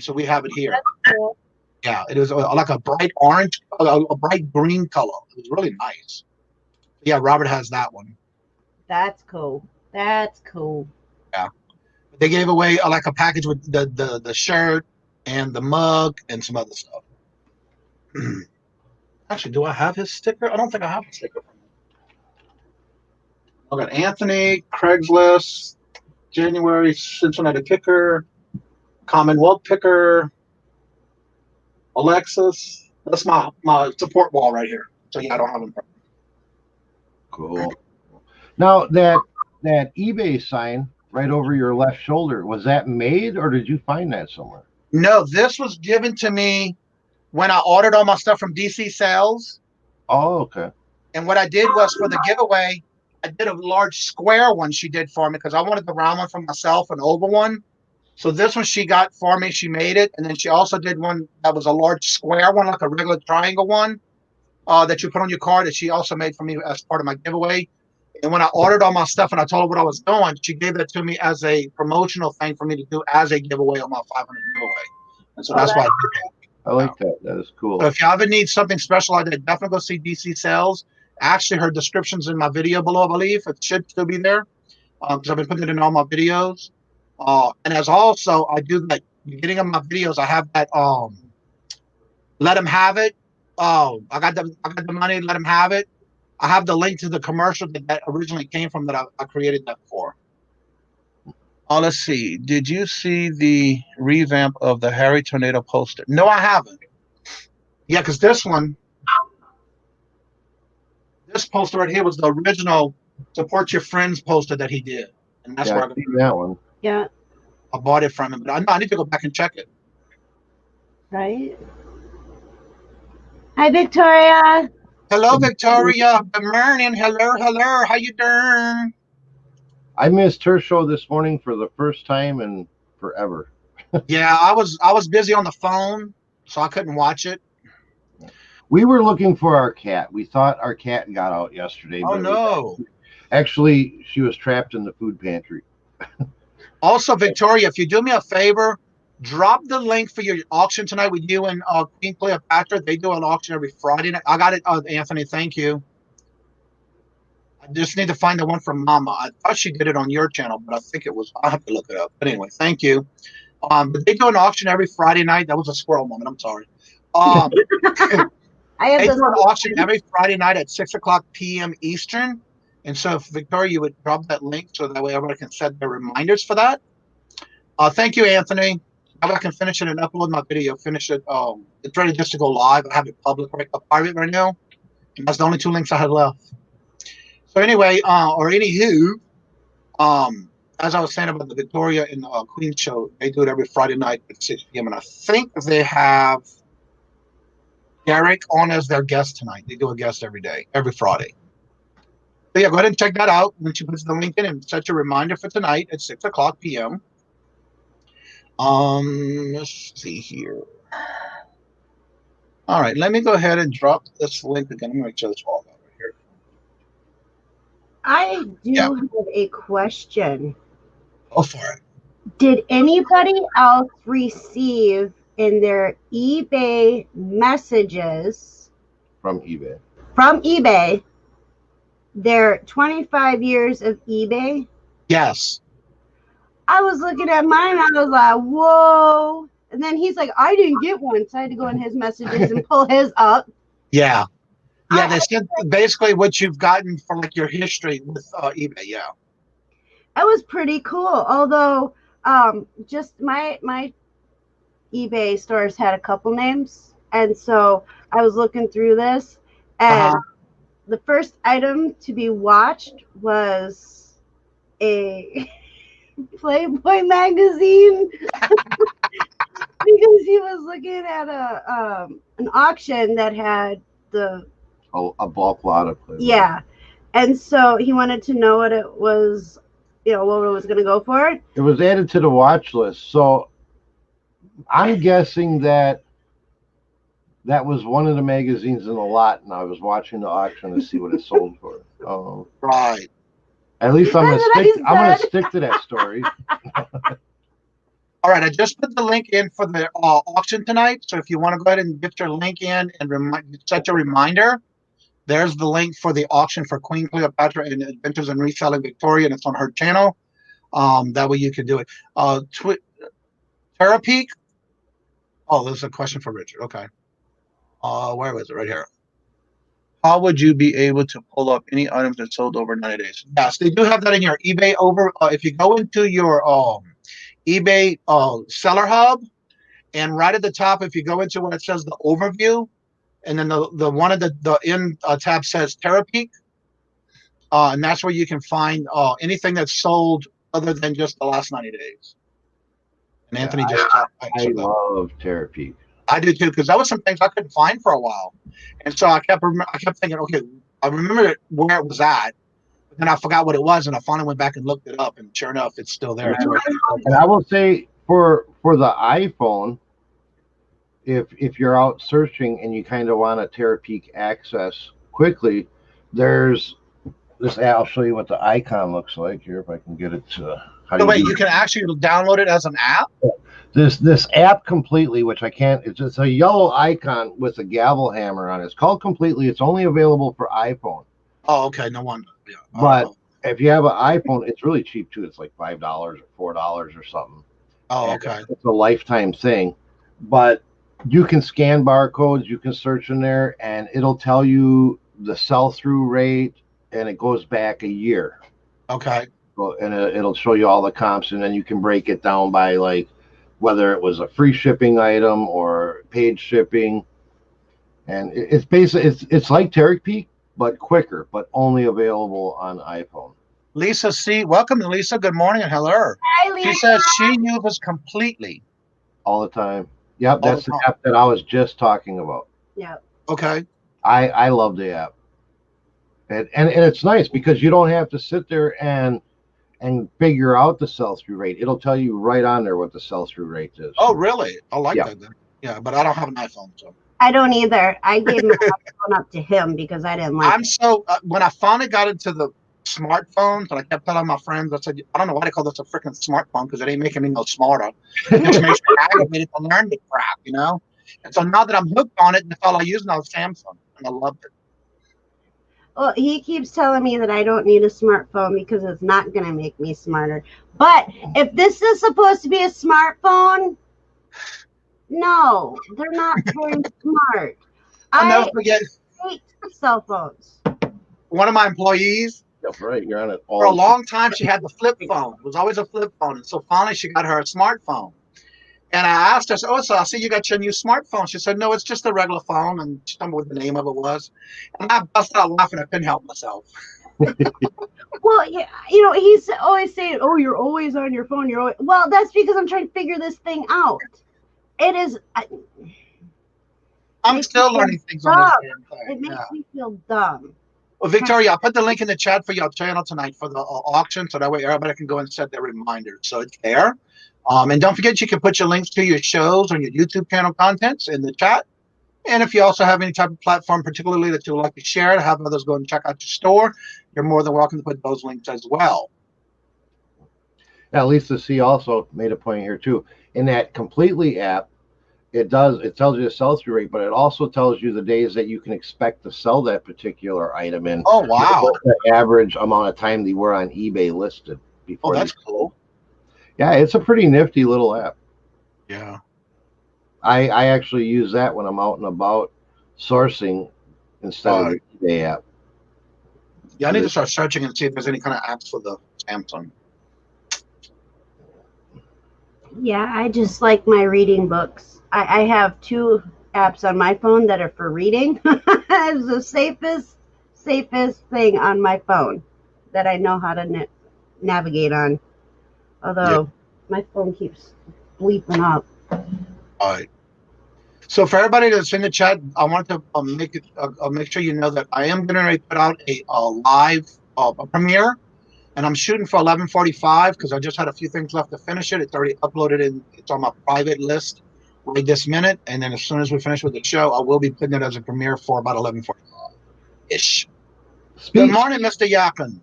So we have it here. That's cool. Yeah, it was like a bright orange, a bright green color. It was really nice. Yeah, Robert has that one. That's cool. That's cool. Yeah. They gave away like a package with the shirt and the mug and some other stuff. Actually, do I have his sticker? I don't think I have a sticker. I got Anthony, Craigslist, January, Cincinnati Picker, Commonwealth Picker, Alexis. That's my support wall right here. So yeah, I don't have them. Cool. Now that eBay sign right over your left shoulder, was that made or did you find that somewhere? No, this was given to me when I ordered all my stuff from DC Sales. Oh, okay. And what I did was for the giveaway, I did a large square one she did for me because I wanted the round one for myself, an oval one. So this one she got for me. She made it. And then she also did one that was a large square one, like a regular triangle one that you put on your card that she also made for me as part of my giveaway. And when I ordered all my stuff and I told her what I was doing, she gave that to me as a promotional thing for me to do as a giveaway on my 500 giveaway. And so that's why I did that. I like that. That is cool. So if you ever need something special like that, definitely go see DC Sales. Actually, her description's in my video below, I believe. It should still be there because I've been putting it in all my videos. And as also, I do that beginning of my videos. I have that let them have it. Oh, I got the money. Let them have it. I have the link to the commercial that originally came from that I created that for. Oh, let's see. Did you see the revamp of the Harry Tornado poster? No, I haven't. Yeah, because this poster right here was the original Support Your Friends poster that he did. And that's where I got that one. Yeah. I bought it from him, but I need to go back and check it. Right. Hi, Victoria. Hello, Victoria. Good morning. Hello. How you doing? I missed her show this morning for the first time in forever. Yeah, I was busy on the phone, so I couldn't watch it. We were looking for our cat. We thought our cat got out yesterday. Oh, no. Actually, she was trapped in the food pantry. Also, Victoria, if you do me a favor, drop the link for your auction tonight with you and Queen Cleopatra. They do an auction every Friday night. I got it, Anthony. Thank you. I just need to find the one from Mama. I thought she did it on your channel, but I think it was. I'll have to look it up. But anyway, thank you. But they do an auction every Friday night. That was a squirrel moment. I'm sorry. They do an auction every Friday night at 6:00 p.m. Eastern. And so, if Victoria, you would drop that link so that way everybody can set their reminders for that. Thank you, Anthony. Now I can finish it and upload my video. Finish it. It's ready just to go live. I have it public, private right now. And that's the only 2 links I had left. So anyway, anywho, as I was saying about the Victoria and Queen show, they do it every Friday night at 6 p.m. And I think they have Derek on as their guest tonight. They do a guest every day, every Friday. So yeah, go ahead and check that out. When she puts the link in and set your reminder for tonight at 6:00 p.m. Let's see here. All right, let me go ahead and drop this link again. I'm going to make sure it's all over here. I do have a question. Go for it. Did anybody else receive in their eBay messages from eBay their 25 years of eBay? Yes. I was looking at mine and I was like, whoa, And then he's like, I didn't get one. So I had to go in his messages and pull his up. Yeah. Yeah, they said basically what you've gotten for like your history with eBay. Yeah. That was pretty cool. Although just my eBay stores had a couple names. And so I was looking through this, and the first item to be watched was a Playboy magazine because he was looking at an auction that had a bulk lot of Playboy. Yeah, and so he wanted to know what it was, what it was going to go for. It was added to the watch list, so I'm guessing that was one of the magazines in the lot, and I was watching the auction to see what it sold for. Right. At least I'm gonna stick to that story. All right, I just put the link in for the auction tonight. So if you want to go ahead and get your link in and set your reminder, there's the link for the auction for Queen Cleopatra and Adventures in Reselling Victoria, and it's on her channel. That way you can do it. Terapeak. Oh, there's a question for Richard. Okay. Where was it? Right here. How would you be able to pull up any items that sold over 90 days? Yes, they do have that in your eBay if you go into your eBay seller hub, and right at the top, if you go into where it says the overview, and then the one of the in tab says Terapeak, and that's where you can find anything that's sold other than just the last 90 days. And Anthony I love Terapeak. I do too, because that was some things I couldn't find for a while, and so I kept thinking, okay, I remember where it was at, but then I forgot what it was, and I finally went back and looked it up, and sure enough, it's still there. And I will say for the iPhone, if you're out searching and you kind of want a Terapeak access quickly, there's this. I'll show you what the icon looks like here if I can get it to. You can actually download it as an app. This app completely, which I can't. It's just a yellow icon with a gavel hammer on it. It's called Completely. It's only available for iPhone. Oh, okay, no wonder. Yeah. But if you have an iPhone, it's really cheap too. It's like $5 or $4 or something. Oh, okay. It's a lifetime thing, but you can scan barcodes. You can search in there, and it'll tell you the sell-through rate, and it goes back a year. Okay. And it'll show you all the comps, and then you can break it down by like whether it was a free shipping item or paid shipping. And it's basically it's like Terapeak, but quicker, but only available on iPhone. Lisa C, welcome to Lisa. Good morning and hello. Hi, Lisa. She says she uses Completely all the time. Yep, that's the app that I was just talking about. Yep. Okay. I love the app, and it's nice because you don't have to sit there and figure out the sell-through rate. It'll tell you right on there what the sell-through rate is. Oh, really? I like that then. Yeah, but I don't have an iPhone, so. I don't either. I gave my iPhone up to him because I didn't like it. When I finally got into the smartphones, and I kept telling my friends, I said, I don't know why they call this a freaking smartphone because it ain't making me no smarter. It just makes me aggravated to learn the crap, And so now that I'm hooked on it, that's all I use now is Samsung, and I love it. Well, he keeps telling me that I don't need a smartphone because it's not going to make me smarter. But if this is supposed to be a smartphone, no, they're not very smart. I'll never forget. Hate cell phones. One of my employees, that's right, you're on it all for a long time, she had the flip phone. It was always a flip phone. And so finally she got her a smartphone. And I asked her, so I see you got your new smartphone. She said, no, it's just a regular phone. And she told me what the name of it was. And I busted out laughing. I couldn't help myself. Well, yeah, he's always saying, oh, you're always on your phone. Well, that's because I'm trying to figure this thing out. It is. I'm still learning things on this damn thing. It makes me feel dumb. Well, Victoria, I'll put the link in the chat for your channel tonight for the auction. So that way everybody can go and set their reminders. So it's there. And don't forget, you can put your links to your shows on your YouTube channel contents in the chat. And if you also have any type of platform, particularly that you would like to share to have others go and check out your store, you're more than welcome to put those links as well. Yeah, Lisa C also made a point here too. In that Completely app, it tells you the sell-through rate, but it also tells you the days that you can expect to sell that particular item in. Oh, wow. The average amount of time they were on eBay listed before. Oh, that's cool. Yeah, it's a pretty nifty little app. Yeah. I actually use that when I'm out and about sourcing instead of the eBay app. Yeah, I need to start searching and see if there's any kind of apps for the Samsung. Yeah, I just like my reading books. I have 2 apps on my phone that are for reading. It's the safest thing on my phone that I know how to navigate on. Although my phone keeps bleeping up. All right. So for everybody that's in the chat, I want to make sure you know that I am going to put out a live premiere, and I'm shooting for 11:45 because I just had a few things left to finish it. It's already uploaded it's on my private list right this minute, and then as soon as we finish with the show, I will be putting it as a premiere for about 11:45-ish. Good morning, Mr. Yakin.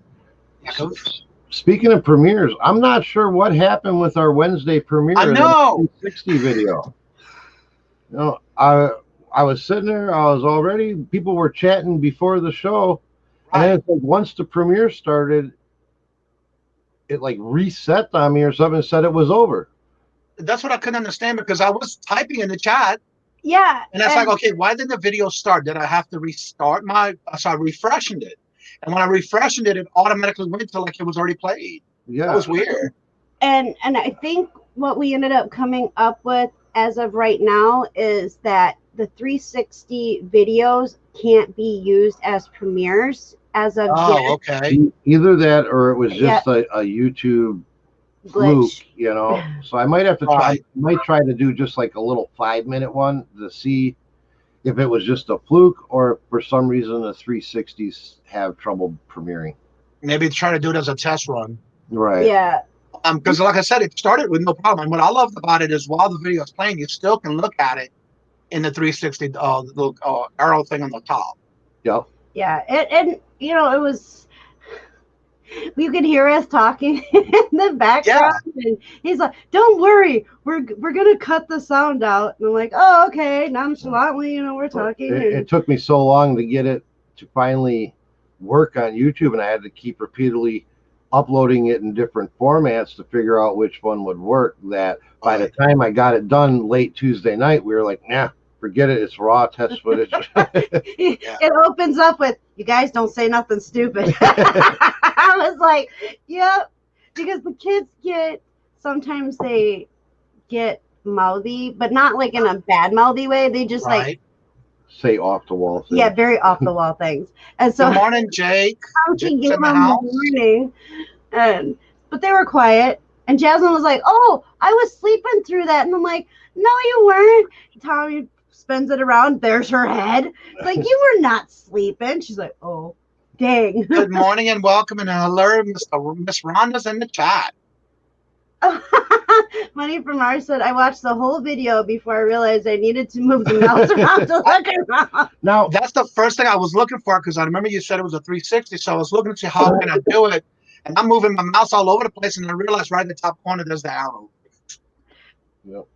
Speaking of premieres, I'm not sure what happened with our Wednesday premiere. I know. The 360 video. You know, I was sitting there. People were chatting before the show, and then it's like once the premiere started, it like reset on me or something and said it was over. That's what I couldn't understand because I was typing in the chat. Yeah. And that's like, okay, why did the video start? Did I have to restart so I refreshed it. And when I refreshed it, it automatically went to like it was already played. Yeah. That was weird. And I think what we ended up coming up with as of right now is that the 360 videos can't be used as premieres as of yet. Okay. Either that or it was just a YouTube fluke, you know. So I might have to try to do just like a little 5-minute one to see if it was just a fluke or if for some reason the 360s have trouble premiering. Maybe try to do it as a test run. Right. Yeah. Because like I said, it started with no problem. And what I loved about it is while the video is playing, you still can look at it in the 360 the arrow thing on the top. Yep. Yeah. And you know, it was, you could hear us talking in the background, and he's like, "Don't worry, we're gonna cut the sound out." And I'm like, "Oh, okay." Nonchalantly, you know, we're talking. It took me so long to get it to finally work on YouTube, and I had to keep repeatedly uploading it in different formats to figure out which one would work. That by the time I got it done late Tuesday night, we were like, "Nah, forget it. It's raw test footage." It opens up with, "You guys don't say nothing stupid." I was like, "Yep," because the kids sometimes they get mouthy, but not like in a bad mouthy way. They just like say off the wall things. Yeah, very off the wall things. And so, good morning, Jake. Jake's in the house. Morning, but they were quiet. And Jasmine was like, "Oh, I was sleeping through that." And I'm like, "No, you weren't." Tommy spins it around. There's her head. It's like, "You were not sleeping." She's like, "Oh, dang." Good morning and welcome, and hello, Miss Rhonda's in the chat. Money from Mars said, "I watched the whole video before I realized I needed to move the mouse around to look around." Now, that's the first thing I was looking for because I remember you said it was a 360, so I was looking to see how can I do it, and I'm moving my mouse all over the place, and I realized right in the top corner there's the arrow. Yep.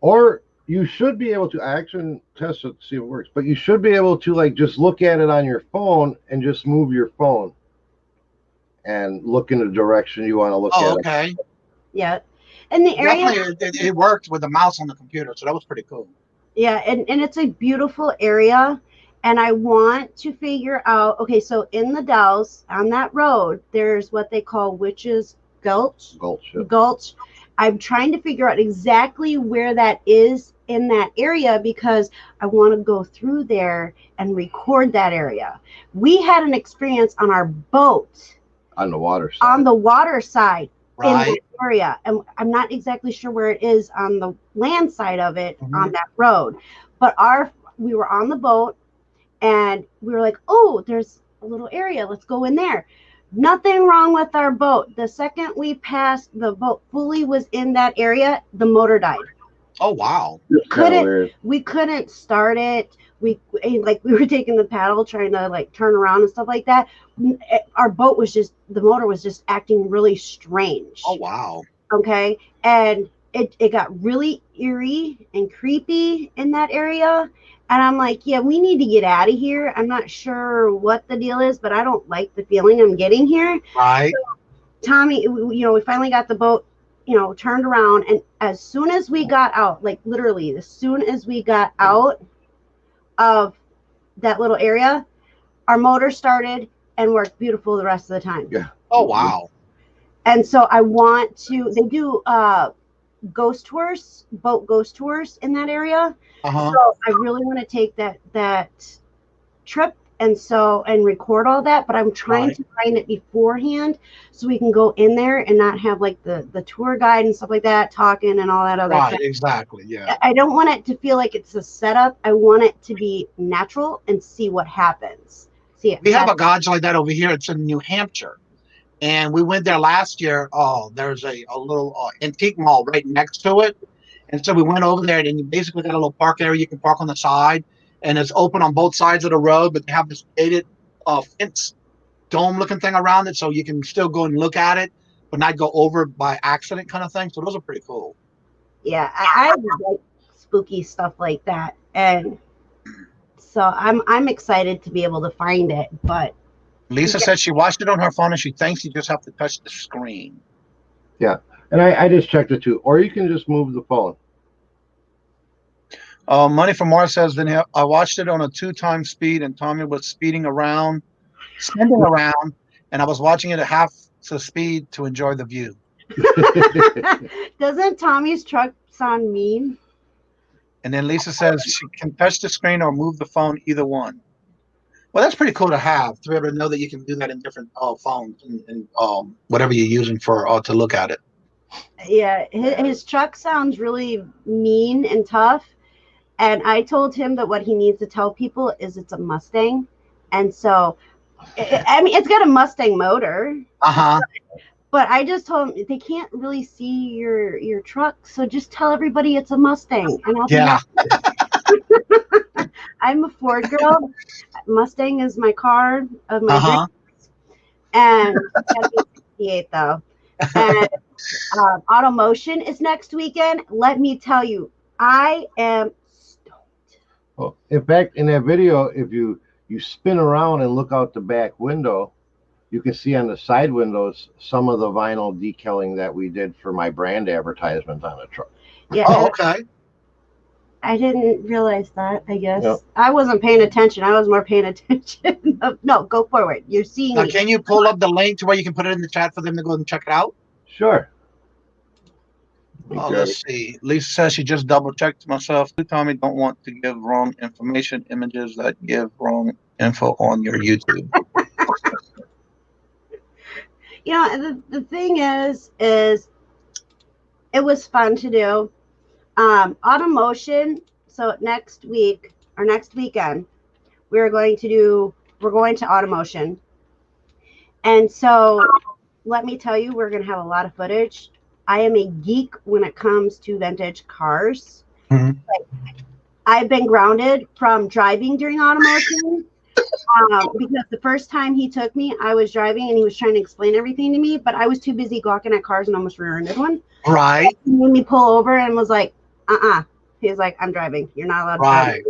Or you should be able to actually test it to see if it works, but you should be able to like just look at it on your phone and just move your phone and look in the direction you want to look at. Okay. Yeah. And the area definitely it worked with the mouse on the computer, so that was pretty cool. Yeah, and it's a beautiful area. And I want to figure out, okay, so in the Dells on that road, there's what they call Witch's Gulch. Gulch. I'm trying to figure out exactly where that is in that area because I want to go through there and record that area. We had an experience on our boat. On the water side. On the water side in that area. And I'm not exactly sure where it is on the land side of it on that road. But we were on the boat and we were like, "Oh, there's a little area. Let's go in there." Nothing wrong with our boat. The second we passed, the boat fully was in that area, the motor died. Oh, wow. We couldn't start it. We were taking the paddle, trying to like turn around and stuff like that. Our boat was the motor was just acting really strange. Oh, wow. Okay. And it got really eerie and creepy in that area. And I'm like, yeah, we need to get out of here. I'm not sure what the deal is, but I don't like the feeling I'm getting here. Right. So, Tommy, we finally got the boat. turned around, and as soon as we got out, like literally as soon as we got out of that little area, our motor started and worked beautiful the rest of the time. Yeah. Oh, wow. And so they do ghost tours, boat ghost tours in that area. So I really want to take that trip and record all that, but I'm trying to find it beforehand so we can go in there and not have like the tour guide and stuff like that talking and all that other stuff. Exactly. Yeah. I don't want it to feel like it's a setup. I want it to be natural and see what happens. We have a garage like that over here. It's in New Hampshire. And we went there last year. Oh, there's a little antique mall right next to it. And so we went over there, and you basically got a little park area you can park on the side. And it's open on both sides of the road, but they have this gated fence dome-looking thing around it, so you can still go and look at it, but not go over by accident kind of thing. So those are pretty cool. Yeah, I like spooky stuff like that. And so I'm excited to be able to find it, but Lisa said she watched it on her phone, and she thinks you just have to touch the screen. Yeah, and I just checked it too. Or you can just move the phone. Money from Mars says, then I watched it on a 2x speed, and Tommy was spinning around, and I was watching it at half the speed to enjoy the view. Doesn't Tommy's truck sound mean? And then Lisa says she can touch the screen or move the phone, either one. Well, that's pretty cool to have, to be able to know that you can do that in different phones and whatever you're using for to look at it. Yeah, his truck sounds really mean and tough. And I told him that what he needs to tell people is it's a Mustang. And so, I mean, it's got a Mustang motor. But I just told him they can't really see your truck, so just tell everybody it's a Mustang. And I'll I'm a Ford girl. Mustang is my car of my dreams. And that's 68 though. And Automotion is next weekend. Let me tell you, I am stoked. Well, in fact, in that video, if you spin around and look out the back window, you can see on the side windows some of the vinyl decaling that we did for my brand advertisement on the truck. Yeah. Oh, okay. I didn't realize that, I guess. Yep. I wasn't paying attention. I was more paying attention. No, go forward. You're seeing now, can you pull up the link to where you can put it in the chat for them to go and check it out? Sure. Let's see. Lisa says she just double-checked myself. Tommy, don't want to give wrong information, images that give wrong info on your YouTube. You know, the thing is it was fun to do. Automotion. So next week or next weekend, we're going to Automotion. And so let me tell you, we're going to have a lot of footage. I am a geek when it comes to vintage cars. Mm-hmm. Like, I've been grounded from driving during Automotion. Because the first time he took me, I was driving and he was trying to explain everything to me, but I was too busy gawking at cars and almost rear-ended one. Right. He made me pull over and was like, He was like, I'm driving. You're not allowed to drive.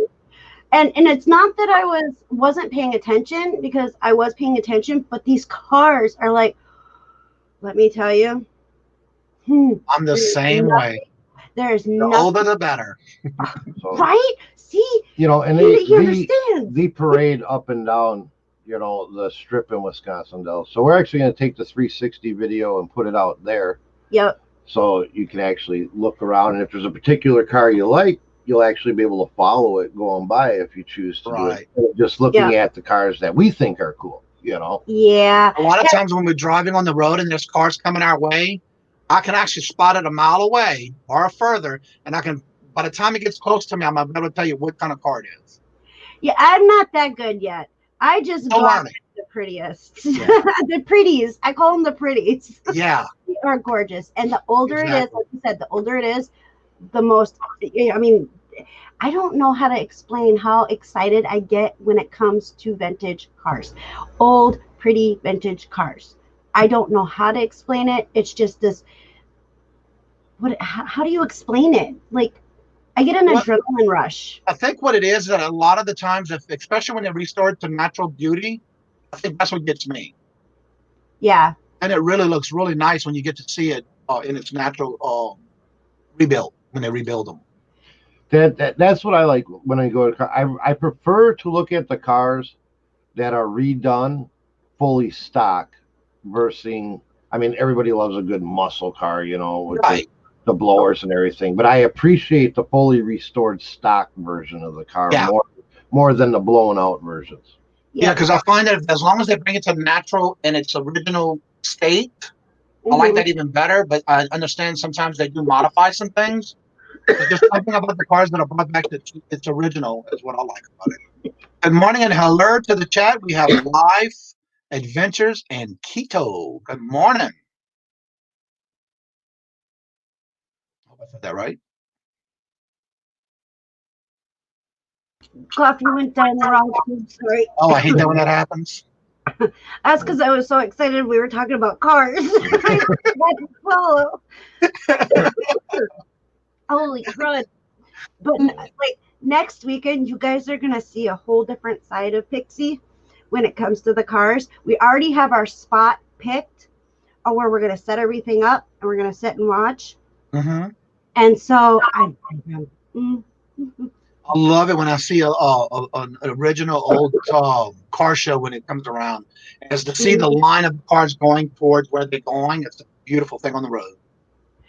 And it's not that I wasn't paying attention, because I was paying attention, but these cars are like, let me tell you. I'm the same way. There's the older the better. So, right? See, and they parade up and down, the strip in Wisconsin, Dells. So we're actually going to take the 360 video and put it out there. Yep. So you can actually look around, and if there's a particular car you like, you'll actually be able to follow it going by if you choose to do it. Just looking at the cars that we think are cool, Yeah. A lot of times when we're driving on the road and there's cars coming our way, I can actually spot it a mile away or further, and I can, by the time it gets close to me, I'm able to tell you what kind of car it is. Yeah, I'm not that good yet. I just got the prettiest. Yeah. The pretties. I call them the pretties. Yeah. They are gorgeous. And the older it is, like you said, the older it is, the most, I mean, I don't know how to explain how excited I get when it comes to vintage cars. Old, pretty vintage cars. I don't know how to explain it. It's just this, how do you explain it? Like, I get an adrenaline rush. I think what it is that a lot of the times, especially when they restore it to natural beauty, I think that's what gets me. Yeah. And it really looks really nice when you get to see it in its natural rebuild when they rebuild them. That's what I like when I go to car. I prefer to look at the cars that are redone, fully stock, versus. I mean, everybody loves a good muscle car, with Right. the blowers and everything. But I appreciate the fully restored stock version of the car more than the blown out versions. Yeah, because I find that as long as they bring it to natural in its original state, I like that even better. But I understand sometimes they do modify some things. But there's something about the cars that are brought back to its original is what I like about it. Good morning and hello to the chat. We have Life, Adventures, and Keto. Good morning. I hope I said that right. Coffee went down the wrong tube. Sorry. Oh, I hate that when that happens. That's because I was so excited we were talking about cars. I had to follow. Holy crud. But like next weekend, you guys are going to see a whole different side of Pixie when it comes to the cars. We already have our spot picked where we're going to set everything up and we're going to sit and watch. Mm-hmm. And so I love it when I see an original old car show when it comes around. As to see the line of cars going towards where they're going, it's a beautiful thing on the road.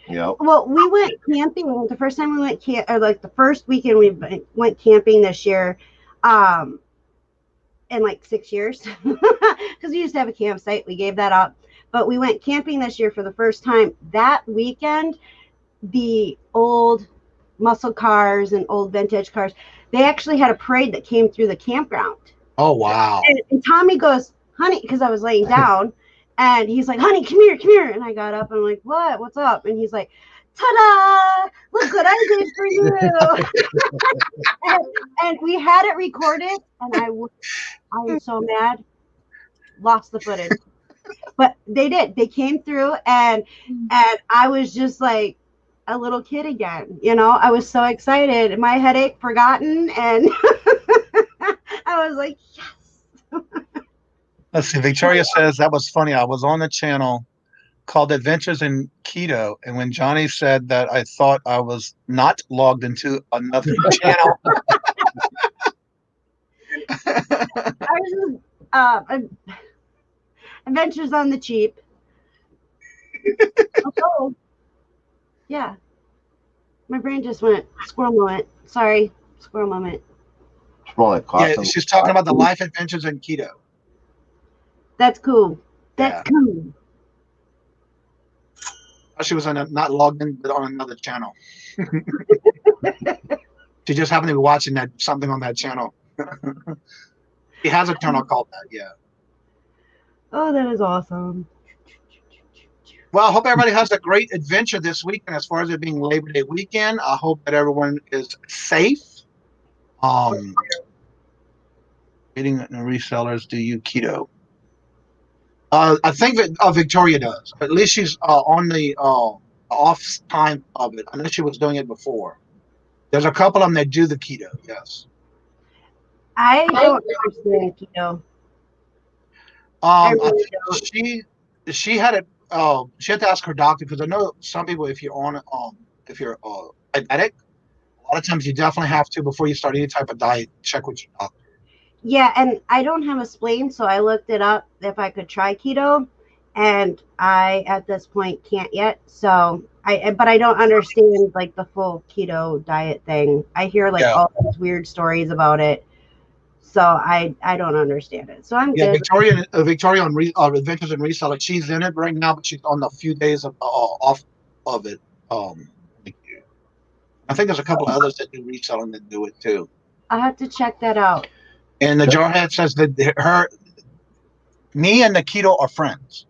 Yeah. Well, we went camping the first time we went the first weekend we went camping this year, in like 6 years, because we used to have a campsite. We gave that up, but we went camping this year for the first time. That weekend, the old muscle cars and old vintage cars, they actually had a parade that came through the campground. Oh wow! And Tommy goes, "Honey," because I was laying down. And he's like, "Honey, come here." And I got up and I'm like, "What? What's up?" And he's like, "Ta-da! Look what I did for you." and we had it recorded, and I was so mad. Lost the footage. But they did. They came through, and I was just like a little kid again. I was so excited. My headache forgotten, and I was like, yes. Let's see. Victoria says that was funny. I was on a channel called Adventures in Keto, and when Johnny said that, I thought I was not logged into another channel. Adventures on the cheap. Oh, yeah. My brain just went squirrel moment. Sorry, squirrel moment. Yeah, she's talking about the Life Adventures in Keto. That's cool. That's cool. She was not logged in, but on another channel. She just happened to be watching something on that channel. He has a channel called that, yeah. Oh, that is awesome. Well, I hope everybody has a great adventure this weekend. As far as it being Labor Day weekend, I hope that everyone is safe. Meeting resellers, do you keto? I think that Victoria does. At least she's on the off time of it. I know she was doing it before. There's a couple of them that do the keto. Yes. I don't understand keto. I think she had it. She had to ask her doctor, because I know some people, if you're on if you're diabetic, a lot of times you definitely have to, before you start any type of diet, check with your doctor. Yeah, and I don't have a spleen, so I looked it up if I could try keto, and I at this point can't yet. So but I don't understand like the full keto diet thing. I hear all these weird stories about it, so I don't understand it. So I'm good. Victoria on Adventures in Reseller, she's in it right now, but she's on a few days off of it. I think there's a couple of others that do reselling that do it too. I have to check that out. And the Jarhead says that me and the keto are friends.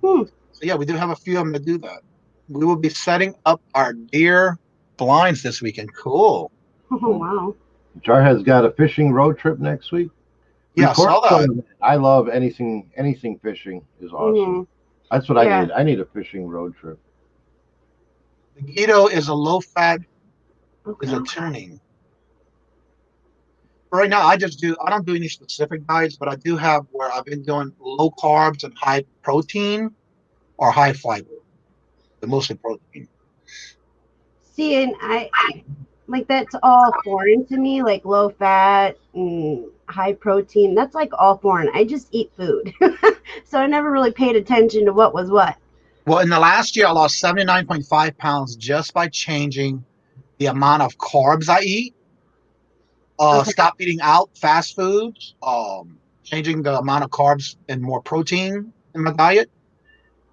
So yeah, we do have a few of them that do that. We will be setting up our deer blinds this weekend. Cool. Oh wow. Jarhead's got a fishing road trip next week. Yeah, I saw that. I love anything fishing is awesome. That's what I need. I need a fishing road trip. The keto is a low fat, is a tuning. Right now, I don't do any specific diets, but I do have where I've been doing low carbs and high protein or high fiber. mostly protein. See, and I like that's all foreign to me, like low fat and high protein. That's like all foreign. I just eat food. So I never really paid attention to what was what. Well, in the last year, I lost 79.5 pounds just by changing the amount of carbs I eat. Okay. Stop eating out fast foods. Changing the amount of carbs and more protein in my diet.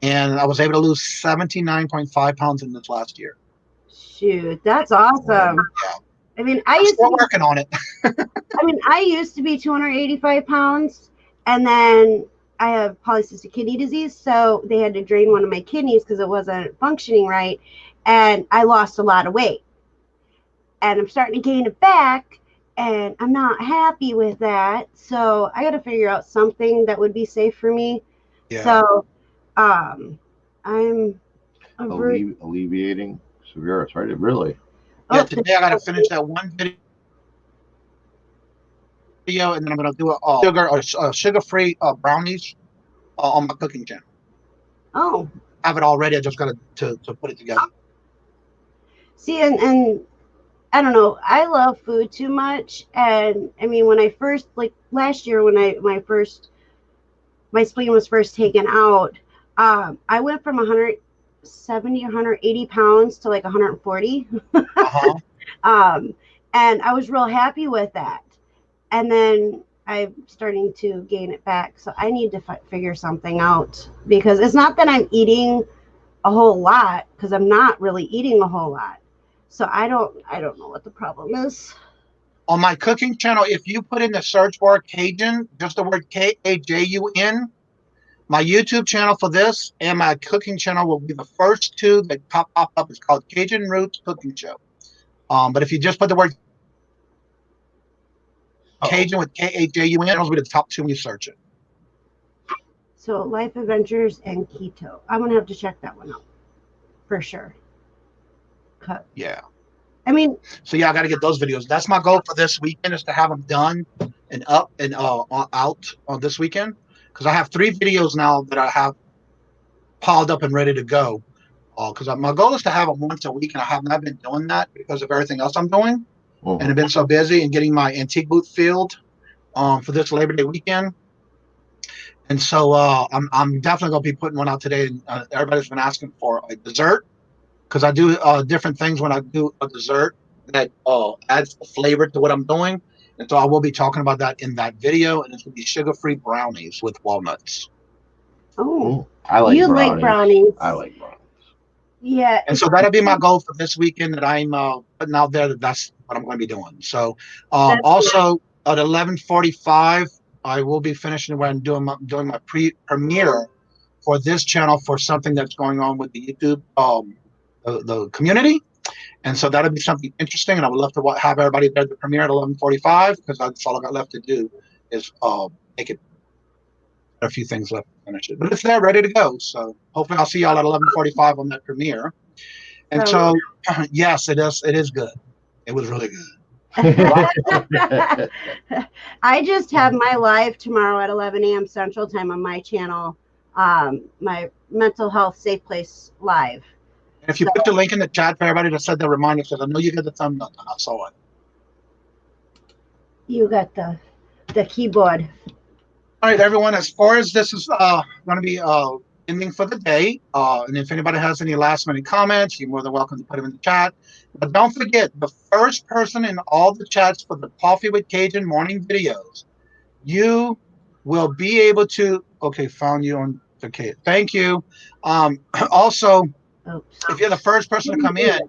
And I was able to lose 79.5 pounds in this last year. Shoot, that's awesome. Yeah. I mean, I'm still working on it. I used to be 285 pounds, and then I have polycystic kidney disease, so they had to drain one of my kidneys because it wasn't functioning right, and I lost a lot of weight. And I'm starting to gain it back, and I'm not happy with that. So I got to figure out something that would be safe for me. Yeah. So I'm alleviating severe arthritis. Really? Yeah. Today I got to finish that one video, and then I'm going to do a sugar-free brownies on my cooking channel. Oh. I have it already. I just got to put it together. See, and I don't know. I love food too much, and I mean, when I first, like last year, when my spleen was first taken out, I went from 170, 180 pounds to like 140. And I was real happy with that. And then I'm starting to gain it back. So I need to figure something out, because it's not that I'm eating a whole lot, because I'm not really eating a whole lot. So I don't know what the problem is. On my cooking channel, if you put in the search bar Kajun, just the word Kajun, my YouTube channel for this and my cooking channel will be the first two that pop up. It's called Kajun Roots Cooking Show. But if you just put the word Kajun with Kajun, it'll be the top two when you search it. So Life Adventures and Keto. I'm going to have to check that one out for sure. Cut. Yeah. I mean, so yeah, I got to get those videos. That's my goal for this weekend, is to have them done and up and out on this weekend, because I have 3 videos now that I have piled up and ready to go. Because my goal is to have them once a week, and I have not been doing that because of everything else I'm doing, and I've been so busy and getting my antique booth filled for this Labor Day weekend. And so I'm definitely going to be putting one out today. Everybody's been asking for a dessert, because I do different things when I do a dessert that adds flavor to what I'm doing. And so I will be talking about that in that video. And it's going to be sugar-free brownies with walnuts. Oh, I like you brownies. like brownies. I like brownies. Yeah. And so that'll be my goal for this weekend, that I'm putting out there, that's what I'm going to be doing. So also at 11:45, I will be finishing where I'm doing my premiere for this channel for something that's going on with the YouTube the community. And so that'll be something interesting, and I would love to have everybody there at the premiere at 11:45, because that's all I got left to do is make it a few things left to finish it. But it's there, ready to go. So hopefully I'll see y'all at 11:45 on that premiere. And so yes, it is good. It was really good. I just have my live tomorrow at 11 a.m. Central Time on my channel, my Mental Health Safe Place live. And if you put the link in the chat for everybody that said the reminder, because I know you got the thumbs up, I saw it. You got the keyboard. All right, everyone. As far as this is going to be ending for the day, and if anybody has any last-minute comments, you're more than welcome to put them in the chat. But don't forget, the first person in all the chats for the Coffee with Kajun morning videos, you will be able to. Okay, found you on. Okay, thank you. Also, if you're the first person to come in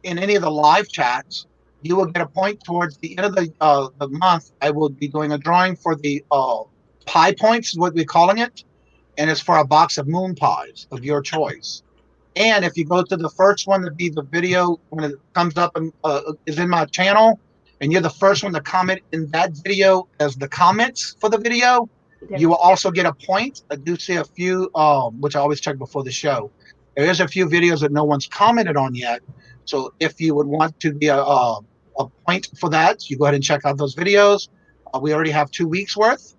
any of the live chats, you will get a point towards the end of the month. I will be doing a drawing for the pie points, is what we're calling it, and it's for a box of moon pies of your choice. And if you go to the first one to be the video when it comes up and is in my channel, and you're the first one to comment in that video as the comments for the video, you will also get a point. I do see a few, which I always check before the show. There is a few videos that no one's commented on yet. So if you would want to be a point for that, you go ahead and check out those videos. We already have 2 weeks worth.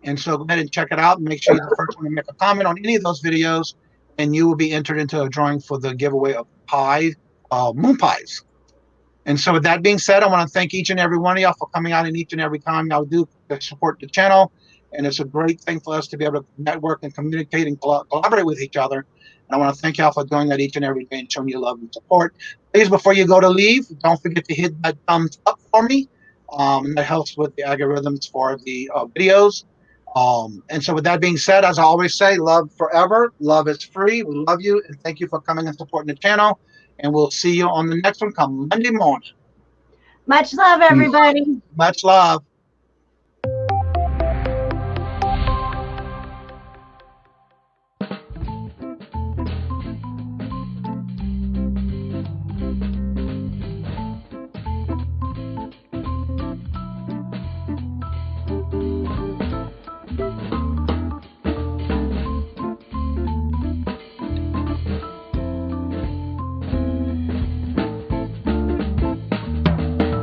And so go ahead and check it out and make sure you're the first one to make a comment on any of those videos. and you will be entered into a drawing for the giveaway of moon pies. And so with that being said, I want to thank each and every one of y'all for coming out and each and every time y'all do to support the channel. And it's a great thing for us to be able to network and communicate and collaborate with each other. And I want to thank y'all for doing that each and every day and showing your love and support. Please, before you go to leave, don't forget to hit that thumbs up for me. And that helps with the algorithms for the videos. And so with that being said, as I always say, love forever. Love is free. We love you. And thank you for coming and supporting the channel. And we'll see you on the next one come Monday morning. Much love, everybody. Much love.